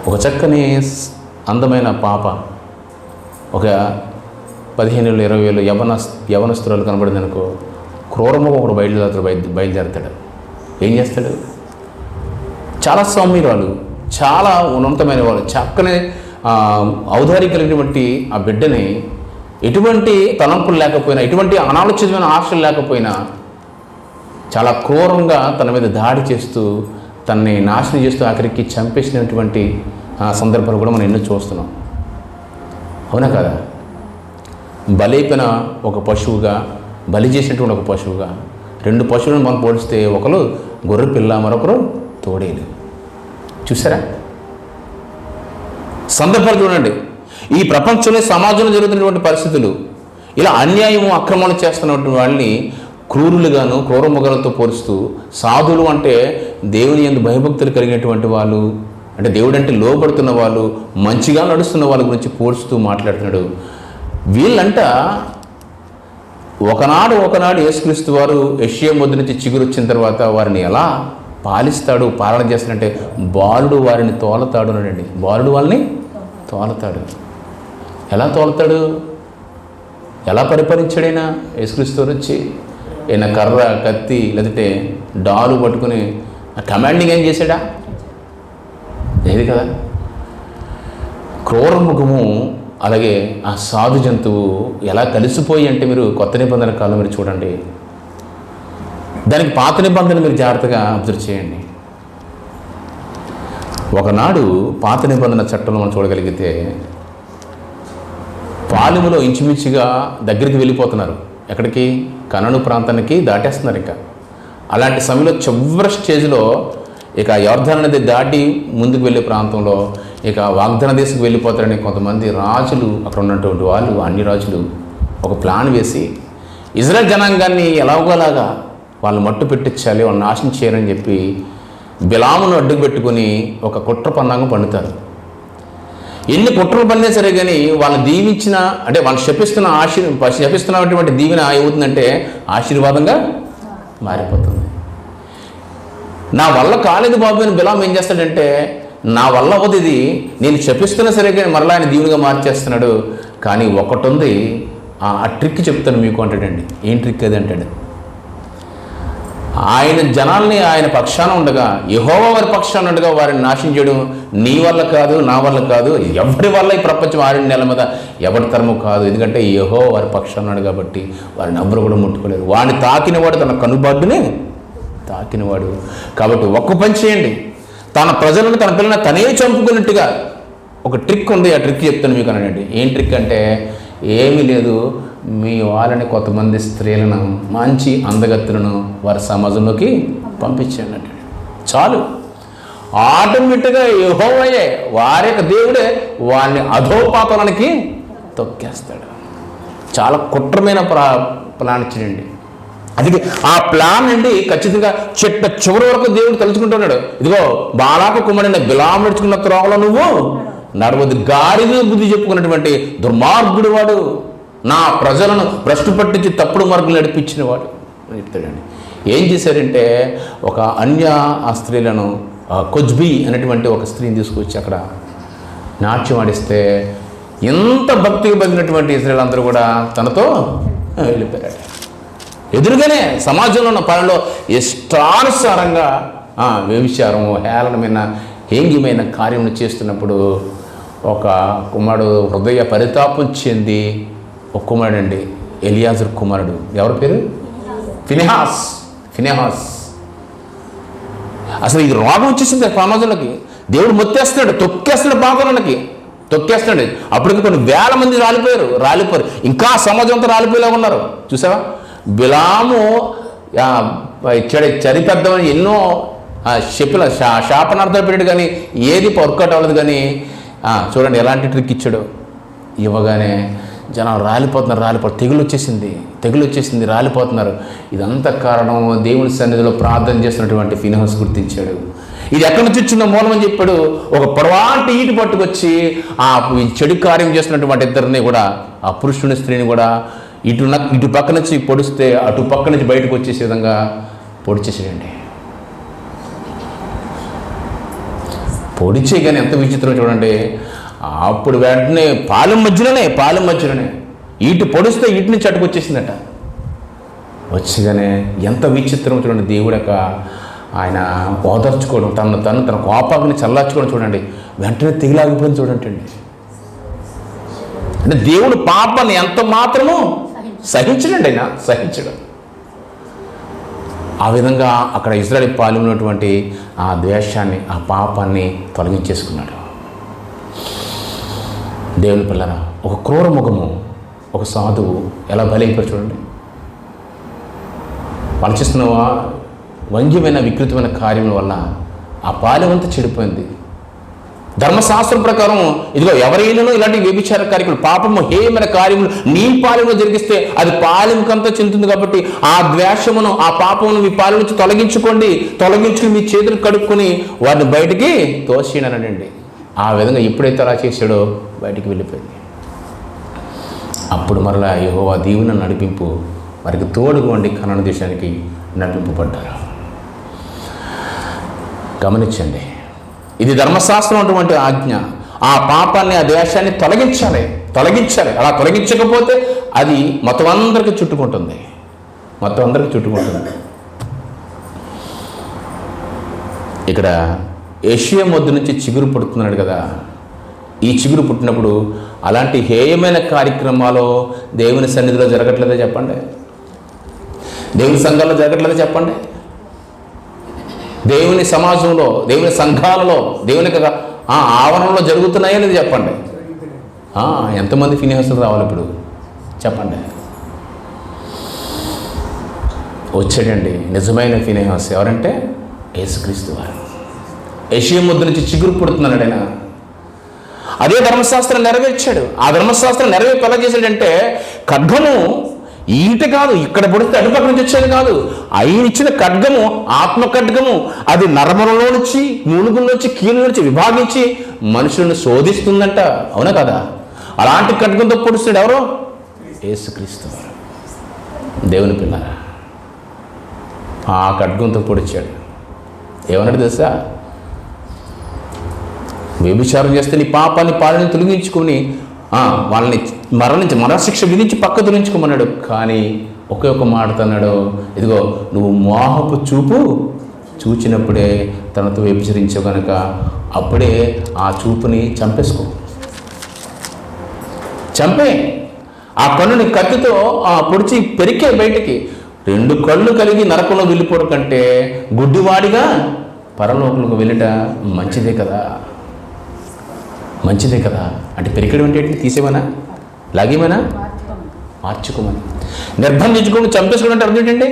ఒక చక్కని అందమైన పాప ఒక 15 ఏళ్ళు 20 ఏళ్ళు యవనస్తురాలు కనబడింది అనుకో, క్రూరముఖం ఒకడు బయలుదేరుతాడు. ఏం చేస్తాడు? చాలా సౌమ్యురాలు, చాలా ఉన్నతమైన వాళ్ళు, చక్కని ఔదార్యం కలిగినటువంటి ఆ బిడ్డని ఎటువంటి తలంపులు లేకపోయినా, ఎటువంటి అనాలోచితమైన ఆశలు లేకపోయినా చాలా క్రూరంగా తన మీద దాడి చేస్తూ తనని నాశనం చేస్తూ ఆఖరికి చంపేసినటువంటి సందర్భాలు కూడా మనం ఎన్నో చూస్తున్నాం. అవునా కదా? బలైపోయిన ఒక పశువుగా, బలి చేసినటువంటి ఒక పశువుగా, 2 పశువులను మనం పోలిస్తే ఒకరు గొర్రె పిల్ల, మరొకరు తోడేలు. చూసారా సందర్భాలు? చూడండి, ఈ ప్రపంచంలో సమాజంలో జరుగుతున్నటువంటి పరిస్థితులు, ఇలా అన్యాయము అక్రమాలు చేస్తున్నటువంటి వాళ్ళని క్రూరులుగాను, క్రూరమృగాలతో పోలుస్తూ, సాధువులు అంటే దేవుని యందు భయభక్తులు కలిగినటువంటి వాళ్ళు, అంటే దేవుడు అంటే లోబడుతున్న వాళ్ళు, మంచిగా నడుస్తున్న వాళ్ళ గురించి పోల్చుతూ మాట్లాడుతున్నాడు. వీళ్ళంట ఒకనాడు యేసుక్రీస్తు వారు యెషయా మొద్దు నుంచి చిగురు వచ్చిన తర్వాత వారిని ఎలా పాలిస్తాడు, పాలన చేస్తాడంటే బాలుడు వారిని తోలతాడు అన్నాడండి. బాలుడు వాళ్ళని తోలతాడు. ఎలా తోలతాడు? ఎలా పరిపాలించాడైనా? యేసుక్రీస్తు వారు వచ్చి ఈయన కర్ర, కత్తి, లేదంటే డాలు పట్టుకుని కమాండింగ్ ఏం చేశాడా? ఏది కదా. క్రూరముఖము అలాగే ఆ సాధు జంతువు ఎలా కలిసిపోయి అంటే మీరు కొత్త నిబంధన కాలం మీరు చూడండి, దానికి పాత నిబంధన మీరు జాగ్రత్తగా అబ్జర్వ్ చేయండి. ఒకనాడు పాత నిబంధన చట్టంలో మనం చూడగలిగితే పాలెములో ఇంచుమించుగా దగ్గరికి వెళ్ళిపోతున్నారు. ఎక్కడికి? కనాను ప్రాంతానికి దాటేస్తున్నారు. ఇంకా అలాంటి సమయంలో చివరి స్టేజ్లో ఇక యోర్దాను నది దాటి ముందుకు వెళ్ళే ప్రాంతంలో ఇక వాగ్దాన దేశకు వెళ్ళిపోతారని కొంతమంది రాజులు, అక్కడ ఉన్నటువంటి వాళ్ళు, అన్ని రాజులు ఒక ప్లాన్ వేసి ఇజ్రాయెల్ జనాంగాన్ని ఎలాగోలాగా వాళ్ళు మట్టు పెట్టించాలి, వాళ్ళని నాశనం చేయాలని చెప్పి బిలామును అడ్డుకు పెట్టుకుని ఒక కుట్ర పన్నాగం పండుతారు. ఎన్ని కుట్రలు పడినా సరే కానీ వాళ్ళని దీవించిన, అంటే వాళ్ళు శపిస్తున్నటువంటి దీవెన ఏమవుతుందంటే ఆశీర్వాదంగా మారిపోతుంది. నా వల్ల కాలేదు బాబు అని బిలాం ఏం చేస్తాడంటే, నా వల్ల అవ్వదు ఇది, నేను శపిస్తున్నా సరే కానీ మరలా ఆయన దీవునిగా మార్చేస్తున్నాడు. కానీ ఒకటి ఉంది, ఆ ట్రిక్ చెప్తాను మీకు అంటాడండి. ఏం ట్రిక్ అది అంటాడు? ఆయన జనాల్ని ఆయన పక్షాన ఉండగా, యెహోవా వారి పక్షాన ఉండగా వారిని నాశనం చేయడం నీ వల్ల కాదు, నా వల్ల కాదు, ఎవరి వల్ల ఈ ప్రపంచం ఆడిన నెల మీద ఎవరి తరము కాదు. ఎందుకంటే యెహోవా వారి పక్షాన ఉన్నాడు కాబట్టి వారిని ఎవ్వరు కూడా ముట్టుకోలేరు. వాడిని తాకినవాడు తన కనుబాటునే తాకినవాడు. కాబట్టి ఒక్క పని చేయండి, తన ప్రజలను, తన పిల్లలను తనే చంపుకున్నట్టుగా ఒక ట్రిక్ ఉంది. ఆ ట్రిక్ చెప్తాను మీకు అనండి. ఏం ట్రిక్ అంటే ఏమీ లేదు, మీ వాళ్ళని కొంతమంది స్త్రీలను, మంచి అందగత్తులను వారి సమాజంలోకి పంపించండి అంటే చాలు. ఆటోమేటిక్గా యెహోవాయే, వారి యొక్క దేవుడే వారిని అధోపాతానికి తొక్కేస్తాడు. చాలా కుట్రమైన ప్లాన్ ఇచ్చాడండి. అది ఆ ప్లాన్ అండి ఖచ్చితంగా చివరి వరకు దేవుడు తలుచుకుంటున్నాడు. ఇదిగో బాలాకు కుమారుడైన బిలాము నడుచుకున్న త్రోవలో నువ్వు నడవద్దు, గాడిద బుద్ధి చెప్పుకున్నటువంటి దుర్మార్గుడు వాడు, నా ప్రజలను భ్రష్టు పట్టించి తప్పుడు మార్గం నడిపించిన వాడు చెప్తాడండి. ఏం చేశారంటే ఒక ఆ స్త్రీలను, కొజ్బీ అనేటువంటి ఒక స్త్రీని తీసుకొచ్చి అక్కడ నాట్యం ఆడిస్తే ఎంత భక్తికి బదిలినటువంటి స్త్రీలందరూ కూడా తనతో వెళ్ళిపోయాడు. ఎదురుగానే సమాజంలో ఉన్న పనిలో ఇష్టానుసారంగా వ్యభిచారం, హేళనమైన, హేంగిమైన కార్యములు చేస్తున్నప్పుడు ఒక కుమారుడు హృదయ పరితాపం చెంది, ఒక కుమారుడు అండి, ఎలియాజరు కుమారుడు, ఎవరి పేరు? ఫినెహాస్. అసలు ఇది రోగం వచ్చేసింది సమాజంలోకి. దేవుడు మొత్తేస్తున్నాడు, తొక్కేస్తున్నాడు, పాపలకి తొక్కేస్తున్నాడు. అప్పటికి కొన్ని వేల మంది రాలిపోయారు. ఇంకా సమాజం అంతా రాలిపోయేలా ఉన్నారు. చూసావా? బిలాము చరిపెద్దామని ఎన్నో శాపనార్థాలు పెట్టాడు, కానీ ఏది వర్కౌట్ అవ్వలేదు. కానీ చూడండి ఎలాంటి ట్రిక్ ఇచ్చాడు. ఇవ్వగానే జనం రాలిపోతున్నారు. తెగులు వచ్చేసింది, రాలిపోతున్నారు. ఇదంతా కారణం దేవుని సన్నిధిలో ప్రార్థన చేస్తున్నటువంటి ఫినెహాస్ గుర్తించాడు. ఇది ఎక్కడి నుంచి వచ్చిందో మూలం అని చెప్పాడు. ఒక పొడవాటి ఈటు పట్టుకొచ్చి ఆ చెడు కార్యం చేస్తున్నటువంటి ఇద్దరిని కూడా, ఆ పురుషుని స్త్రీని కూడా ఇటు పక్క నుంచి పొడిస్తే అటు పక్క నుంచి బయటకు వచ్చేసే విధంగా పొడిచేసాడండి. పొడిచే కానీ ఎంత విచిత్రం చూడండి. అప్పుడు వెంటనే పాలెం మధ్యలోనే ఇటు పొడిస్తే ఇటు నుంచి అటుకొచ్చేసిందట. వచ్చగానే ఎంత విచిత్రం చూడండి. దేవుడు ఆయన ఓదార్చుకోవడం, తన కోపాగ్ని చల్లార్చుకోవడం చూడండి. వెంటనే తెగిలాగిపోయింది చూడండి. అంటే దేవుడు పాపాన్ని ఎంత మాత్రము సహించడండి. ఆయన సహించడం. ఆ విధంగా అక్కడ ఇజ్రాయేల్ పాల్గొన్నటువంటి ఆ ద్వేషాన్ని, ఆ పాపాన్ని తొలగించేసుకున్నాడు. దేవుని పిల్లరా, ఒక క్రూర ముఖము ఒక సాధువు ఎలా బలైపోయి చూడండి. వాళ్ళు చేస్తున్న వంగ్యమైన వికృతమైన కార్యముల వల్ల ఆ పాలెమంతా చెడిపోయింది. ధర్మశాస్త్రం ప్రకారం ఇదిగో ఎవరైనా ఇలాంటి వ్యభిచార కార్యక్రమాలు, పాపము, హేయమైన కార్యములు నీ పాలెంలో జరిగిస్తే అది పాలెంకంతా చెందుతుంది. కాబట్టి ఆ ద్వేషమును, ఆ పాపమును మీ పాలెం నుంచి తొలగించుకుని మీ చేతులు కడుక్కొని వారిని బయటికి తోసినానండి. ఆ విధంగా ఎప్పుడైతే అలా చేశాడో బయటికి వెళ్ళిపోయింది. అప్పుడు మరలా యెహోవా దీవెన నడిపింపు వారికి తోడుగా ఉండి కనాను దేశానికి నడిపింపబడ్డారు. గమనించండి, ఇది ధర్మశాస్త్రం అటువంటి ఆజ్ఞ. ఆ పాపాన్ని, ఆ ద్వేషాన్ని తొలగించాలి. అలా తొలగించకపోతే అది మొత్తం అందరికీ చుట్టుకుంటుంది. ఇక్కడ ఏషియా మొద్దు నుంచి చిగురు పుడుతున్నాడు కదా. ఈ చిగురు పుట్టినప్పుడు అలాంటి హేయమైన కార్యక్రమాలు దేవుని సన్నిధిలో జరగట్లేదో చెప్పండి, దేవుని సంఘాల్లో జరగట్లేదో చెప్పండి, దేవుని సమాజంలో, దేవుని సంఘాలలో, దేవుని ఆవరణలో జరుగుతున్నాయి అనేది చెప్పండి. ఎంతమంది ఫినిహాసులు రావాలి ఇప్పుడు చెప్పండి. వచ్చాడండి నిజమైన ఫినిహాస్. ఎవరంటే యేసుక్రీస్తు వారు. ఏషియా ముద్దు నుంచి చిగురు పుడుతున్నాడు ఆయన. అదే ధర్మశాస్త్రం నెరవేర్చాడు. ఆ ధర్మశాస్త్రం నెరవేర్పు ఎలా చేశాడంటే, ఖడ్గము ఈట కాదు, ఇక్కడ పుడితే అటుపక్క నుంచి వచ్చేది కాదు. ఆయన ఇచ్చిన ఖడ్గము ఆత్మ ఖడ్గము. అది నరములలో నుంచి, మూలుగుల్లోంచి, కీళ్ళ నుంచి విభాగించి మనుషులను శోధిస్తుందంట. అవునా కదా? అలాంటి ఖడ్గంతో పొడుస్తాడు ఎవరో? యేసుక్రీస్తు. దేవుని పిల్లరా, ఆ ఖడ్గంతో పొడిచాడు. ఏమన్నాడు తెలుసా? వ్యభిచారం చేస్తే నీ పాపాన్ని పాలని తొలగించుకొని వాళ్ళని మరణశిక్ష విధించి పక్క తొలగించుకోమన్నాడు. కానీ ఒకే ఒక మాట అన్నాడు, ఇదిగో నువ్వు మోహపు చూపు చూచినప్పుడే తనతో వ్యభిచరించావు కనుక అప్పుడే ఆ చూపుని చంపే ఆ కన్నుని కత్తితో పొడిచి పెరికే బయటికి. 2 కళ్ళు కలిగి నరకంలో వెళ్ళిపోవడం కంటే గుడ్డివాడిగా పరలోకంలోకి వెళ్ళట మంచిదే కదా. అంటే పెరికడం అంటే ఏంటి? తీసేమనా, లాగేమనా, మార్చుకోమని, నిర్బంధించుకోమని, చంపేసుకోవడం అంటే అర్థం ఏంటండి?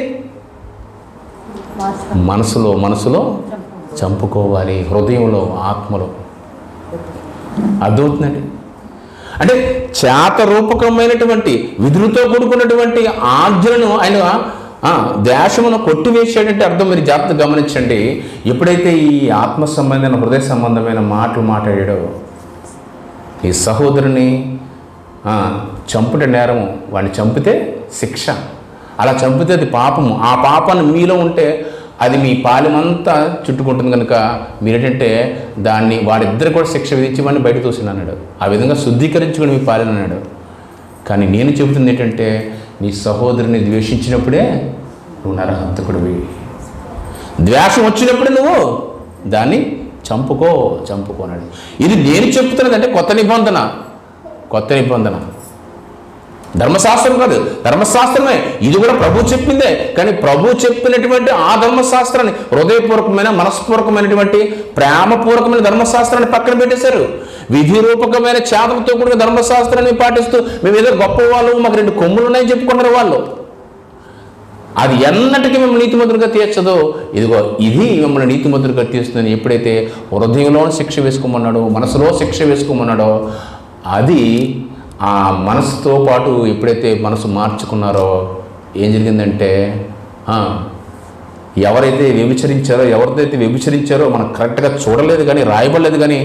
మనసులో చంపుకోవాలి, హృదయంలో, ఆత్మలో. అర్థమవుతుందండి? అంటే చేతరూపకమైనటువంటి విధులతో కూడుకున్నటువంటి ఆజ్ఞలను ఆయన ద్వేషమును కొట్టివేసాడంటే అర్థం. మీరు జాగ్రత్తగా గమనించండి. ఎప్పుడైతే ఈ ఆత్మ సంబంధమైన, హృదయ సంబంధమైన మాటలు మాట్లాడాడో, ఈ సహోదరుని చంపుట నేరము, వాడిని చంపితే శిక్ష, అలా చంపితే అది పాపము. ఆ పాపాన్ని మీలో ఉంటే అది మీ పాలెమంతా చుట్టుకుంటుంది కనుక మీరేంటంటే దాన్ని వాడిద్దరు కూడా శిక్ష విధించి వాడిని బయట తోసినన్నాడు. ఆ విధంగా శుద్ధీకరించుకొని మీ పాలన అన్నాడు. కానీ నేను చెబుతుంది ఏంటంటే, నీ సహోదరుని ద్వేషించినప్పుడే నువ్వు నరహంతకుడివి. ద్వేషం వచ్చినప్పుడే నువ్వు దాన్ని చంపుకోనాడు. ఇది నేను చెప్తున్నదంటే కొత్త నిబంధన. ధర్మశాస్త్రం కాదు, ధర్మశాస్త్రమే. ఇది కూడా ప్రభు చెప్పిందే. కానీ ప్రభు చెప్పినటువంటి ఆ ధర్మశాస్త్రాన్ని, హృదయపూర్వకమైన, మనస్పూర్వకమైనటువంటి, ప్రేమపూర్వకమైన ధర్మశాస్త్రాన్ని పక్కన పెట్టేశారు. విధి రూపకమైన చేతలతో కూడిన ధర్మశాస్త్రాన్ని పాటిస్తూ మేము ఏదో గొప్ప వాళ్ళు, మాకు 2 కొమ్ములు ఉన్నాయని చెప్పుకున్నారు వాళ్ళు. అది ఎన్నటికీ మిమ్మల్ని నీతిమంతులుగా తీర్చదో. ఇదిగో ఇది మిమ్మల్ని నీతిమంతులుగా తీరుస్తుందని ఎప్పుడైతే హృదయంలో శిక్ష వేసుకోమన్నాడో, మనసులో శిక్ష వేసుకోమన్నాడో, అది ఆ మనసుతో పాటు ఎప్పుడైతే మనసు మార్చుకున్నారో ఏం జరిగిందంటే, ఎవరైతే వ్యభిచరించారో మనం కరెక్ట్గా చూడలేదు కానీ, రాయబడలేదు కానీ,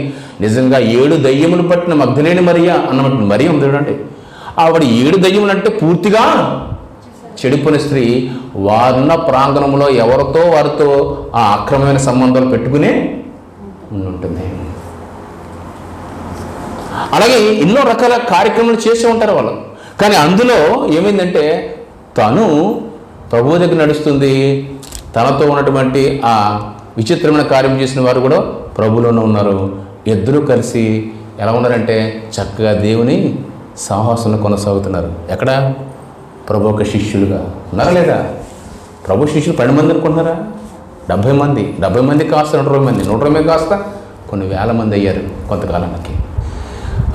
నిజంగా 7 దయ్యములు పట్టిన మగ్ధలేని మరియా అన్నమాట మరియా చూడండి. ఆవిడ 7 దయ్యములు అంటే పూర్తిగా చెడిపోయిన స్త్రీ. వారున్న ప్రాంగణంలో వారితో ఆ అక్రమమైన సంబంధాలు పెట్టుకునే ఉంటుంది. అలాగే ఎన్నో రకాల కార్యక్రమాలు చేస్తూ ఉంటారు వాళ్ళు. కానీ అందులో ఏమైందంటే, తను ప్రభువు దగ్గర నడుస్తుంది, తనతో ఉన్నటువంటి ఆ విచిత్రమైన కార్యం చేసిన వారు కూడా ప్రభువులోనే ఉన్నారు. ఇద్దరూ కలిసి ఎలా ఉన్నారంటే చక్కగా దేవుని సహవాసంలో కొనసాగుతున్నారు. ఎక్కడ? ప్రభు యొక్క శిష్యులుగా ఉన్నారా లేదా? ప్రభు శిష్యులు 12 మంది అనుకుంటున్నారా? 70 మంది. 70 మంది కాస్త 120 మంది, 120 కాస్త కొన్ని వేల మంది అయ్యారు కొంతకాలానికి.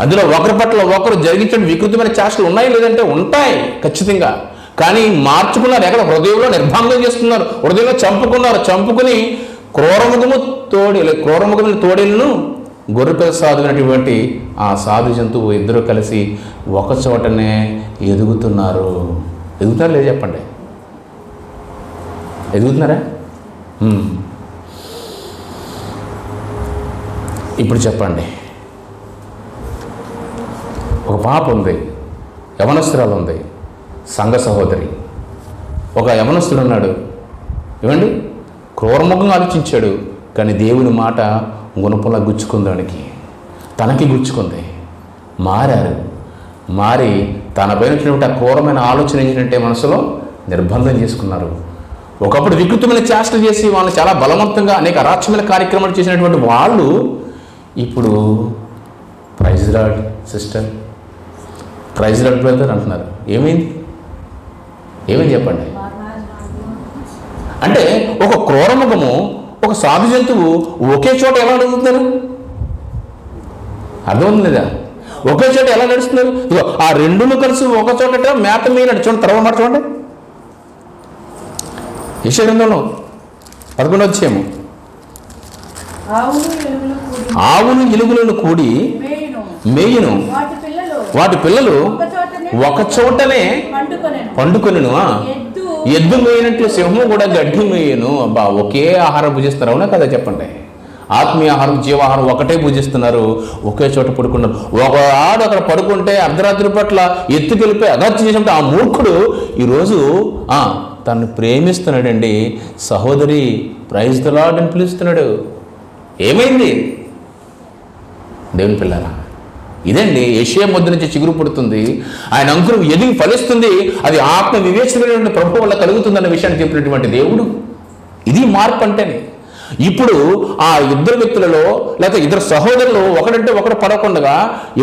అందులో ఒకరి పట్ల ఒకరు జరిగించిన వికృతమైన చేష్టలు ఉన్నాయి, లేదంటే ఉంటాయి ఖచ్చితంగా. కానీ మార్చుకున్నారు. ఎక్కడ? హృదయంలో నిర్బంధం చేస్తున్నారు, హృదయంలో చంపుకుని క్రూరముఖమైన తోడేలను గొర్రెపిల్ల సాధునటువంటి ఆ సాధు జంతువు ఇద్దరు కలిసి ఒక చోటనే ఎదుగుతున్నారు. ఎదుగుతారా లేదు చెప్పండి? ఎదుగుతున్నారా? ఇప్పుడు చెప్పండి. ఒక పాప ఉంది, యవనస్తురాలు ఉంది, సంఘ సహోదరి. ఒక యవనస్తుడు ఉన్నాడు, ఏమండి, క్రూరముఖంగా ఆలోచించాడు. కానీ దేవుని మాట గుణపంలా గుచ్చుకుందానికి, తనకి గుచ్చుకుంది. మారి తన పైన వచ్చినటువంటి ఆ క్రూరమైన ఆలోచన ఏంటంటే మనసులో నిర్బంధం చేసుకున్నారు. ఒకప్పుడు వికృతమైన చేష్టలు చేసి వాళ్ళు చాలా బలవంతంగా అనేక అరాచకమైన కార్యక్రమాలు చేసినటువంటి వాళ్ళు ఇప్పుడు praise lord sister, praise lord brother అంటున్నారు. ఏమైంది చెప్పండి? అంటే ఒక క్రూరముఖము, ఒక సాధు జంతువు ఒకే చోట ఎలా నడుస్తున్నారు? అర్థం లేదా? ఒకే చోట ఎలా నడుస్తున్నారు? ఇదిగో ఆ రెండును కలిసి ఒక చోట మేత మీద నడుచోండి. తర్వాత మాట చూడండి, యెషయా గ్రంథంలో 11వ అధ్యాయము. ఆవును ఎలుగులను కూడి మేయును, వాటి పిల్లలు ఒక చోటనే పండుకొనెను. ఎద్దు మేయినట్లు సింహము కూడా గడ్డి మేయను. అబ్బా, ఒకే ఆహారం భుజిస్తారు, అవునా కదా చెప్పండి? ఆత్మీయ ఆహారం, జీవాహారం ఒకటే పూజిస్తున్నారు, ఒకే చోట పడుకున్నారు. ఒక ఆడు అక్కడ పడుకుంటే అర్ధరాత్రి పట్ల ఎత్తుకెళ్ళిపోయి అగత్యం చేసినప్పుడు ఆ మూర్ఖుడు ఈరోజు తను ప్రేమిస్తున్నాడండి. సహోదరి, ప్రైజ్ ది లార్డ్ అని పిలుస్తున్నాడు. ఏమైంది దేవుని పిల్లరా? ఇదండి యెషయా మొద్దు నుంచి చిగురు పుడుతుంది, ఆయన అంకురం ఎదిగి ఫలిస్తుంది. అది ఆత్మ వివేచనమైన ప్రభు వల్ల కలుగుతుందన్న విషయాన్ని చెప్పినటువంటి దేవుడు. ఇది మార్పు అంటేనే. ఇప్పుడు ఆ ఇద్దరు వ్యక్తులలో లేకపోతే ఇద్దరు సహోదరులు ఒకడంటే ఒకడు పడకుండా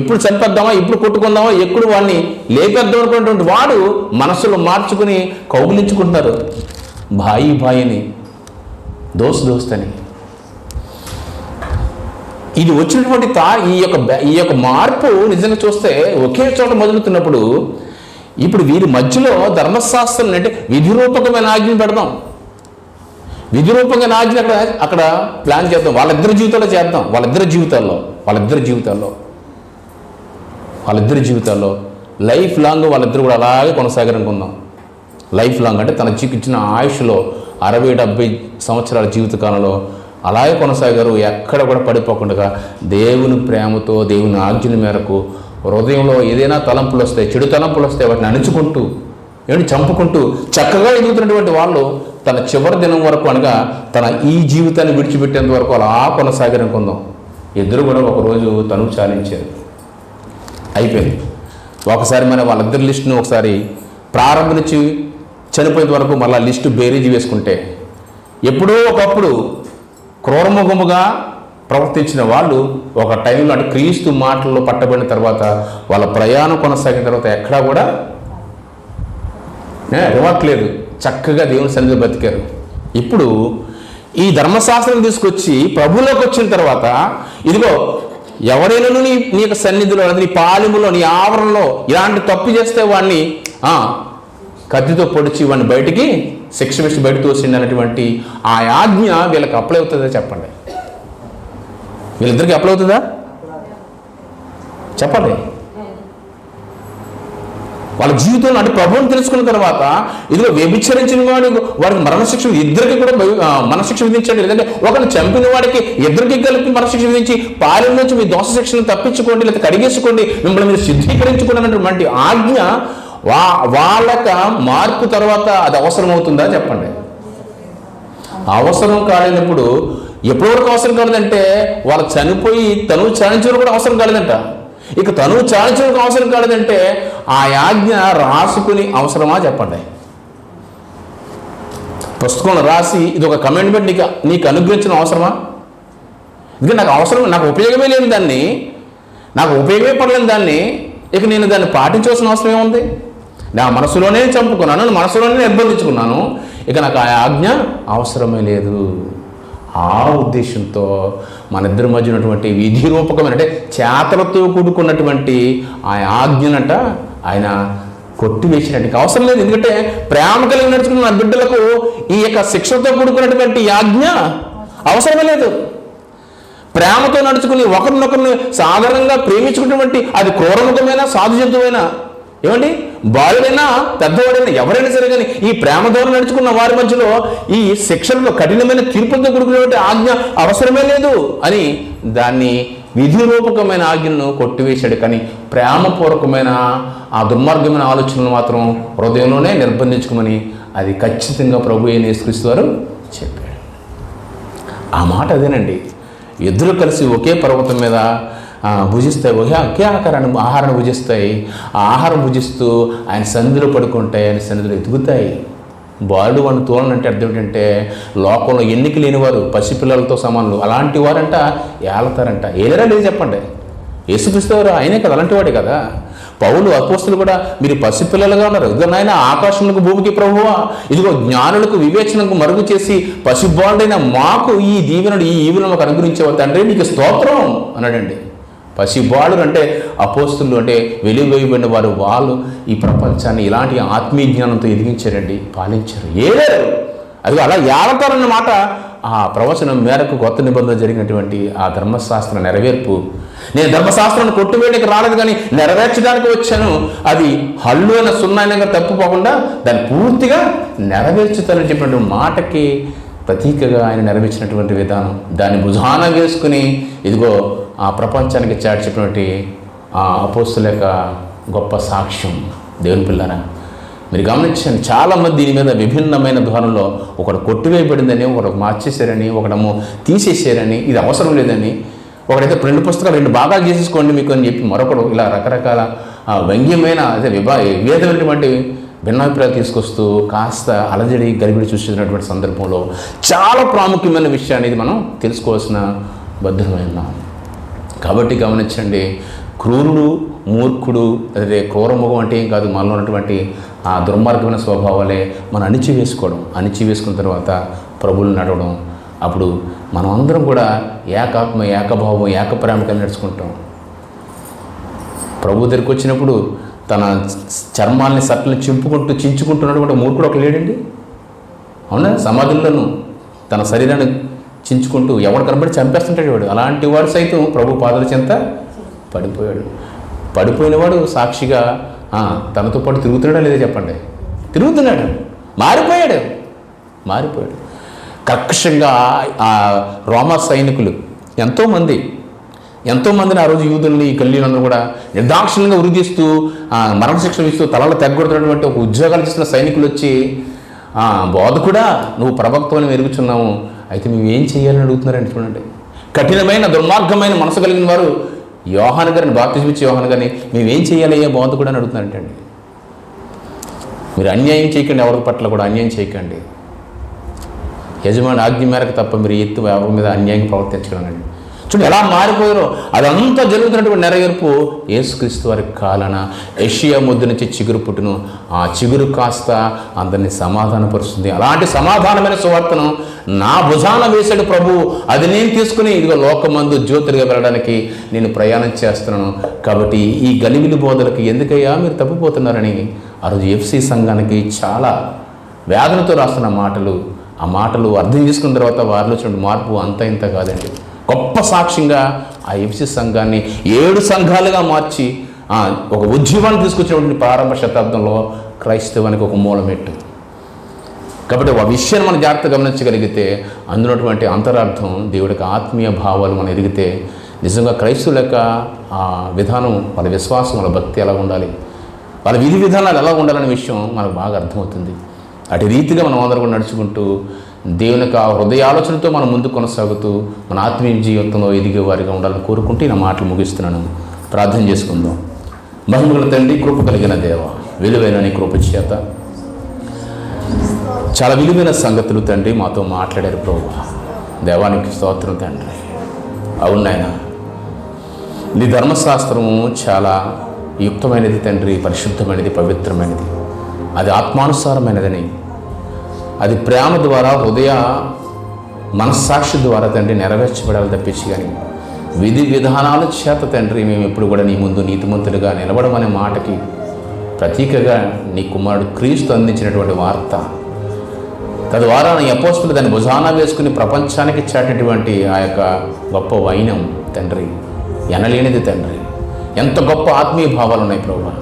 ఎప్పుడు చంపేద్దామా, ఎప్పుడు కొట్టుకుందామా, ఎప్పుడు వాడిని లేపేద్దాం అనుకున్నటువంటి వాడు మనసులో మార్చుకుని కౌగులించుకుంటున్నారు. భాయిని, దోస్త్ అని. ఇది వచ్చినటువంటి ఈ యొక్క మార్పు నిజంగా చూస్తే ఒకే చోట మొదలుతున్నప్పుడు ఇప్పుడు వీరి మధ్యలో ధర్మశాస్త్రం అంటే విధిరూపకమైన ఆజ్ఞ పెడదాం. విధిరూపకమైన ఆజ్ఞ అక్కడ ప్లాన్ చేద్దాం. వాళ్ళిద్దరి జీవితాల్లో చేద్దాం. వాళ్ళిద్దరి జీవితాల్లో లైఫ్ లాంగ్ వాళ్ళిద్దరు కూడా అలాగే కొనసాగారనుకుందాం. లైఫ్ లాంగ్ అంటే తన ఇచ్చిన ఆయుష్లో 60-70 సంవత్సరాల జీవిత కాలంలో అలాగే కొనసాగారు. ఎక్కడ కూడా పడిపోకుండా దేవుని ప్రేమతో, దేవుని ఆజ్ఞల మేరకు హృదయంలో ఏదైనా తలంపులు వస్తాయి, చెడు తలంపులు వస్తాయి, వాటిని అణుచుకుంటూ చంపుకుంటూ చక్కగా ఎదుగుతున్నటువంటి వాళ్ళు తన చివరి దినం వరకు, అనగా తన ఈ జీవితాన్ని విడిచిపెట్టేంత వరకు అలా కొనసాగారనుకుందాం. ఇద్దరు కూడా ఒకరోజు తనువు చాలించారు, అయిపోయింది. ఒకసారి మన వాళ్ళిద్దరి లిస్టును ఒకసారి ప్రారంభం నుంచి చనిపోయేంత వరకు మళ్ళీ లిస్టు బేరీజు వేసుకుంటే ఎప్పుడో ఒకప్పుడు క్రూరముఖముగా ప్రవర్తించిన వాళ్ళు ఒక టైంలో అంటే క్రీస్తు మాటల్లో పట్టబడిన తర్వాత వాళ్ళ ప్రయాణం కొనసాగిన తర్వాత ఎక్కడా కూడా ఇవ్వట్లేదు, చక్కగా దేవుని సన్నిధిలో బతికారు. ఇప్పుడు ఈ ధర్మశాస్త్రం తీసుకొచ్చి ప్రభువులోకి వచ్చిన తర్వాత ఇదిగో ఎవరైనా నీ యొక్క సన్నిధిలో, నీ పాలెములో, నీ ఆవరణలో ఇలాంటి తప్పు చేస్తే వాడిని కత్తితో పొడిచి వాడిని బయటికి శిక్ష వేసి బయట తోసిండి అన్నటువంటి ఆ ఆజ్ఞ వీళ్ళకి అప్లై అవుతుందా చెప్పండి? వీళ్ళిద్దరికి అప్లై అవుతుందా చెప్పండి? వాళ్ళ జీవితంలో అంటే ప్రభువుని తెలుసుకున్న తర్వాత ఇదిగో వ్యభిచరించిన వాడికి మరణశిక్ష, ఇద్దరికి కూడా మరణశిక్ష విధించండి. లేదంటే ఒకరిని చంపిన వాడికి ఇద్దరికి కలిపి మరణశిక్ష విధించి పాలెం నుంచి మీ దోష శిక్షను తప్పించుకోండి, లేదా కడిగేసుకోండి, మిమ్మల్ని మీరు శుద్ధీకరించుకోండి అన్నటువంటి ఆజ్ఞ వాళ్ళక మార్పు తర్వాత అది అవసరం అవుతుందా చెప్పండి? అవసరం కాలేనప్పుడు ఎప్పటి వరకు అవసరం కాలేదంటే వాళ్ళు చనిపోయి తనువు చాలించడం కూడా అవసరం కాలేదంట. ఇక తనువు చాలించడం అవసరం కాలేదంటే ఆ ఆజ్ఞ రాసుకుని అవసరమా చెప్పండి? పుస్తకంలో రాసి ఇది ఒక కమెంట్మెంట్ నీకు అనుగ్రహించడం అవసరమా? ఇది నాకు అవసరం, నాకు ఉపయోగమే లేని దాన్ని, నాకు ఉపయోగమే పడలేని దాన్ని ఇక నేను దాన్ని పాటించవలసిన అవసరం ఏముంది? నా మనసులోనే చంపుకున్నాను, నన్ను మనసులోనే నిర్బంధించుకున్నాను, ఇక నాకు ఆ ఆజ్ఞ అవసరమే లేదు. ఆ ఉద్దేశంతో మన ఇద్దరి మధ్య ఉన్నటువంటి విధి రూపకమైన అంటే చేతలతో కూడుకున్నటువంటి ఆ ఆజ్ఞనట ఆయన కొట్టివేసినట్టు అవసరం లేదు. ఎందుకంటే ప్రేమ కలిగి నడుచుకున్న నా బిడ్డలకు ఈ యొక్క శిక్షతో కూడుకున్నటువంటి ఆజ్ఞ అవసరమే లేదు. ప్రేమతో నడుచుకుని ఒకరినొకరిని సాధారణంగా ప్రేమించుకున్నటువంటి అది క్రూరముఖమైన సాధు జంతువైనా ఏమండి బాలుడైనా పెద్దవాడైనా ఎవరైనా సరే కానీ ఈ ప్రేమ ద్వారా నడుచుకున్న వారి మధ్యలో ఈ శిక్షణలో కఠినమైన తీర్పులతో కూడుకున్నటువంటి ఆజ్ఞ అవసరమే లేదు అని దాన్ని విధి రూపకమైన ఆజ్ఞను కొట్టివేశాడు. కానీ ప్రేమపూర్వకమైన ఆ దుర్మార్గమైన ఆలోచనలు మాత్రం హృదయంలోనే నిర్బంధించుకోమని అది ఖచ్చితంగా ప్రభు అయిన యేసుక్రీస్తు వారు చెప్పాడు. ఆ మాట అదేనండి. ఇద్దరు కలిసి ఒకే పర్వతం మీద భుజిస్తాయి, ఒకే ఆహారాన్ని భుజిస్తాయి. ఆ ఆహారం భుజిస్తూ ఆయన సన్నిధిలో పడుకుంటాయి, ఆయన సన్నిధిలో ఎదుగుతాయి. బాలుడు వాడిని తోలనంటే అర్థం ఏంటంటే లోకంలో ఎన్నిక లేనివారు పసిపిల్లలతో సమానులు అలాంటి వారంట ఏలతారంట. ఏలరా లేదు చెప్పండి, యేసుక్రీస్తు వారు ఆయనే కదా, అలాంటి వాడే కదా. పౌలు అపోస్తులు కూడా మీరు పసిపిల్లలుగా ఉన్నారు, ఇదిగో నాయన ఆకాశములకు భూమికి ప్రభువా, ఇదిగో జ్ఞానులకు వివేచనకు మరుగు చేసి పసిబాలుడైన మాకు ఈ దీవెనడు ఈ ఈవులను మాకు అనుగ్రహించేవారు తండ్రి నీకు స్తోత్రం అన్నాడండి. పసిబాలుడు అంటే అపోస్తులు అంటే వెలువైబడిన వారు, వాళ్ళు ఈ ప్రపంచాన్ని ఇలాంటి ఆత్మీయ జ్ఞానంతో ఎదిగించారండి, పాలించారు, ఏలేరు. అది అలా ఏలతారన్నమాట. ఆ ప్రవచనం మేరకు కొత్త నిబంధన జరిగినటువంటి ఆ ధర్మశాస్త్ర నెరవేర్పు. నేను ధర్మశాస్త్రాన్ని కొట్టువేయడానికి రాలేదు కానీ నెరవేర్చడానికి వచ్చాను. అది హల్లు అయిన సున్నాయినగా తప్పుపోకుండా దాన్ని పూర్తిగా నెరవేర్చుతానని చెప్పినటువంటి మాటకి ప్రతీకగా ఆయన నెరవేర్చినటువంటి విధానం, దాన్ని భుజాన వేసుకుని ఇదిగో ఆ ప్రపంచానికి చాటి చెప్పినటువంటి ఆ అపోస్తుల యొక్క గొప్ప సాక్ష్యం. దేవుని పిల్లరా మీరు గమనించండి, చాలామంది దీని మీద విభిన్నమైన ధోరణిలో ఒకడు కొట్టివేయబడిందని, ఒకడు మార్చేశారని, ఒకడేమో తీసేసారని, ఇది అవసరం లేదని, ఒకడైతే 2 పుస్తకాలు 2 భాగాలు చేసేసుకోండి మీకు అని చెప్పి మరొకడు ఇలా రకరకాల వ్యంగ్యమైన అదే విభేదమైనటువంటి భిన్నాభిప్రాయాలు తీసుకొస్తూ కాస్త అలజడి గలిబిడి చూస్తున్నటువంటి సందర్భంలో చాలా ప్రాముఖ్యమైన విషయాన్ని ఇది మనం తెలుసుకోవాల్సిన బద్ధమైన. కాబట్టి గమనించండి, క్రూరుడు మూర్ఖుడు అదే క్రూరముఖం అంటే ఏం కాదు, మనలో ఉన్నటువంటి ఆ దుర్మార్గమైన స్వభావాలే మనం అణిచివేసుకున్న తర్వాత ప్రభువులు నడవడం. అప్పుడు మనం అందరం కూడా ఏకాత్మ ఏకభావం ఏకప్రేమ కలిగి నడుచుకుంటాం. ప్రభు దగ్గరికి వచ్చినప్పుడు తన చర్మాలని సట్లను చించుకుంటున్నటువంటి మూర్ఖుడు ఒక లేడండి, అవునా? సమాధుల్లోనూ తన శరీరాన్ని చించుకుంటూ ఎవడు కనబడి చంపేస్తుంటాడు వాడు. అలాంటి వాడు సైతం ప్రభు పాదాల చెంత పడిపోయినవాడు సాక్షిగా తనతో పాటు తిరుగుతున్నాడా లేదా చెప్పండి? తిరుగుతున్నాడు, మారిపోయాడు. కర్కశంగా ఆ రోమా సైనికులు ఎంతోమందిని ఆ రోజు యూదుల్ని ఈ గల్లీలందరూ కూడా నిర్దాక్షిణ్యంగా ఉరిదీస్తూ మరణశిక్ష ఇస్తూ తలలో తెగ్గొడుతున్నటువంటి ఒక ఉద్యోగాలు చేస్తున్న సైనికులు వచ్చి బోధకుడా నువ్వు ప్రవక్తమని మెరుగుచున్నాము, అయితే మేము ఏం చేయాలని అడుగుతున్నారండి. చూడండి, కఠినమైన దుర్మార్గమైన మనసు కలిగిన వారు యోహాను గారిని బాప్తిజం ఇచ్చి యోహాను గారిని మేమేం చేయాలయ్యా బోధకుడు అని అడుగుతున్నారంటండి. మీరు అన్యాయం చేయకండి, ఎవరి పట్ల కూడా అన్యాయం చేయకండి. యజమాని ఆజ్ఞ మేరకు తప్ప మీరు ఎవరి మీద అన్యాయం ప్రవర్తించగలండి. చూడండి ఎలా మారిపోయారో. అదంతా జరుగుతున్నటువంటి నెరవేర్పు యేసుక్రీస్తు వారి కాలన యెషయా ముద్దు నుంచి చిగురు పుట్టును, ఆ చిగురు కాస్త అందరినీ సమాధానపరుస్తుంది. అలాంటి సమాధానమైన సువార్తను నా భుజాన వేసాడు ప్రభు, అది నేను తీసుకుని ఇదిగో లోకమందు జ్యోతిగా వెళ్ళడానికి నేను ప్రయాణం చేస్తున్నాను. కాబట్టి ఈ గలిబిలి బోధలకు ఎందుకయ్యా మీరు తప్పిపోతున్నారని ఆ రోజు ఎఫ్సి సంఘానికి చాలా వేదనతో రాస్తున్న మాటలు, ఆ మాటలు అర్థం చేసుకున్న తర్వాత వారిలో చూడండి మార్పు అంత ఇంత కాదండి. గొప్ప సాక్ష్యంగా ఆ ఎఫ్సి సంఘాన్ని 7 సంఘాలుగా మార్చి ఒక ఉద్యమాన్ని తీసుకొచ్చినటువంటి ప్రారంభ శతాబ్దంలో క్రైస్తవానికి ఒక మూలమెట్టు. కాబట్టి ఆ విషయాన్ని మనం జాగ్రత్తగా గమనించగలిగితే అందులోటువంటి అంతరార్థం దేవుడికి ఆత్మీయ భావాలు మనం ఎదిగితే నిజంగా క్రైస్తవుల యొక్క ఆ విధానం, వాళ్ళ విశ్వాసం, వాళ్ళ భక్తి ఎలా ఉండాలి, వాళ్ళ విధి విధానాలు ఎలా ఉండాలనే విషయం మనకు బాగా అర్థమవుతుంది. అటు రీతిగా మనం అందరం కూడా నడుచుకుంటూ దేవుని యొక్క హృదయ ఆలోచనతో మనం ముందు కొనసాగుతూ మన ఆత్మీయ జీవితంలో ఎదిగే వారిగా ఉండాలని కోరుకుంటూ నా మాటలు ముగిస్తున్నాను. ప్రార్థన చేసుకుందాం. మహిమగల తండ్రి, కృప కలిగిన దేవ, విలువైన నీ కృప చేత చాలా విలువైన సంగతులు తండ్రి మాతో మాట్లాడారు ప్రభు. దేవానికి స్తోత్రం తండ్రి. అవును నాయన, నీ ధర్మశాస్త్రము చాలా యుక్తమైనది తండ్రి, పరిశుద్ధమైనది, పవిత్రమైనది. అది ఆత్మానుసారమైనదని, అది ప్రేమ ద్వారా హృదయ మనస్సాక్షి ద్వారా తండ్రి నెరవేర్చబడాలి తప్పించి కానీ విధి విధానాల చేత తండ్రి మేము ఎప్పుడు కూడా నీ ముందు నీతిమంతులుగా నిలబడమనే మాటకి ప్రతీకగా నీ కుమారుడు క్రీస్తు అందించినటువంటి వార్త, తద్వారా నీ అపోస్తులు దాన్ని భుజాన వేసుకుని ప్రపంచానికి చాటినటువంటి ఆ యొక్క గొప్ప వైనం తండ్రి ఎనలేనిది తండ్రి. ఎంత గొప్ప ఆత్మీయ భావాలు ఉన్నాయి ప్రభువా.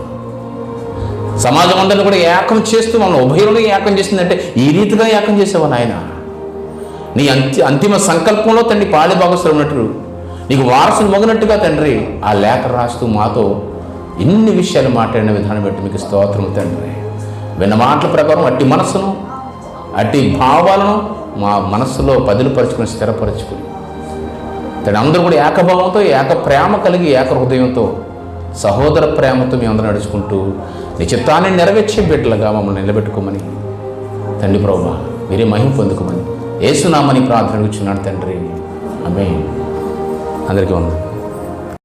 సమాజం అందరిని కూడా ఏకం చేస్తూ మమ్మల్ని ఉభయులుగా ఏకం చేసిందంటే ఈ రీతిగా ఏకం చేసావా నాయన. నీ అంతిమ సంకల్పంలో తండ్రి పాలి భాగస్వామి ఉన్నట్టు నీకు వారసులు మొగినట్టుగా తండ్రి ఆ లేఖ రాస్తూ మాతో ఇన్ని విషయాలు మాట్లాడిన విధానం బట్టి మీకు స్తోత్రం తండ్రి. విన్న మాటల ప్రకారం అట్టి మనస్సును అట్టి భావాలను మా మనస్సులో పదిలిపరుచుకుని స్థిరపరచుకుని తండ్రి అందరూ కూడా ఏకభావంతో ఏక ప్రేమ కలిగి ఏక హృదయంతో సహోదర ప్రేమతో మేము అందరూ నడుచుకుంటూ నీ చిత్తాన్ని నెరవేర్చే బిడ్డలుగా మమ్మల్ని నిలబెట్టుకోమని తండ్రి ప్రభువా మీరే మహిమ పొందుకోమని యేసునామని ప్రార్థన ఇచ్చున్నాడు తండ్రి. ఆమేన్. అందరికీ వందనాలు.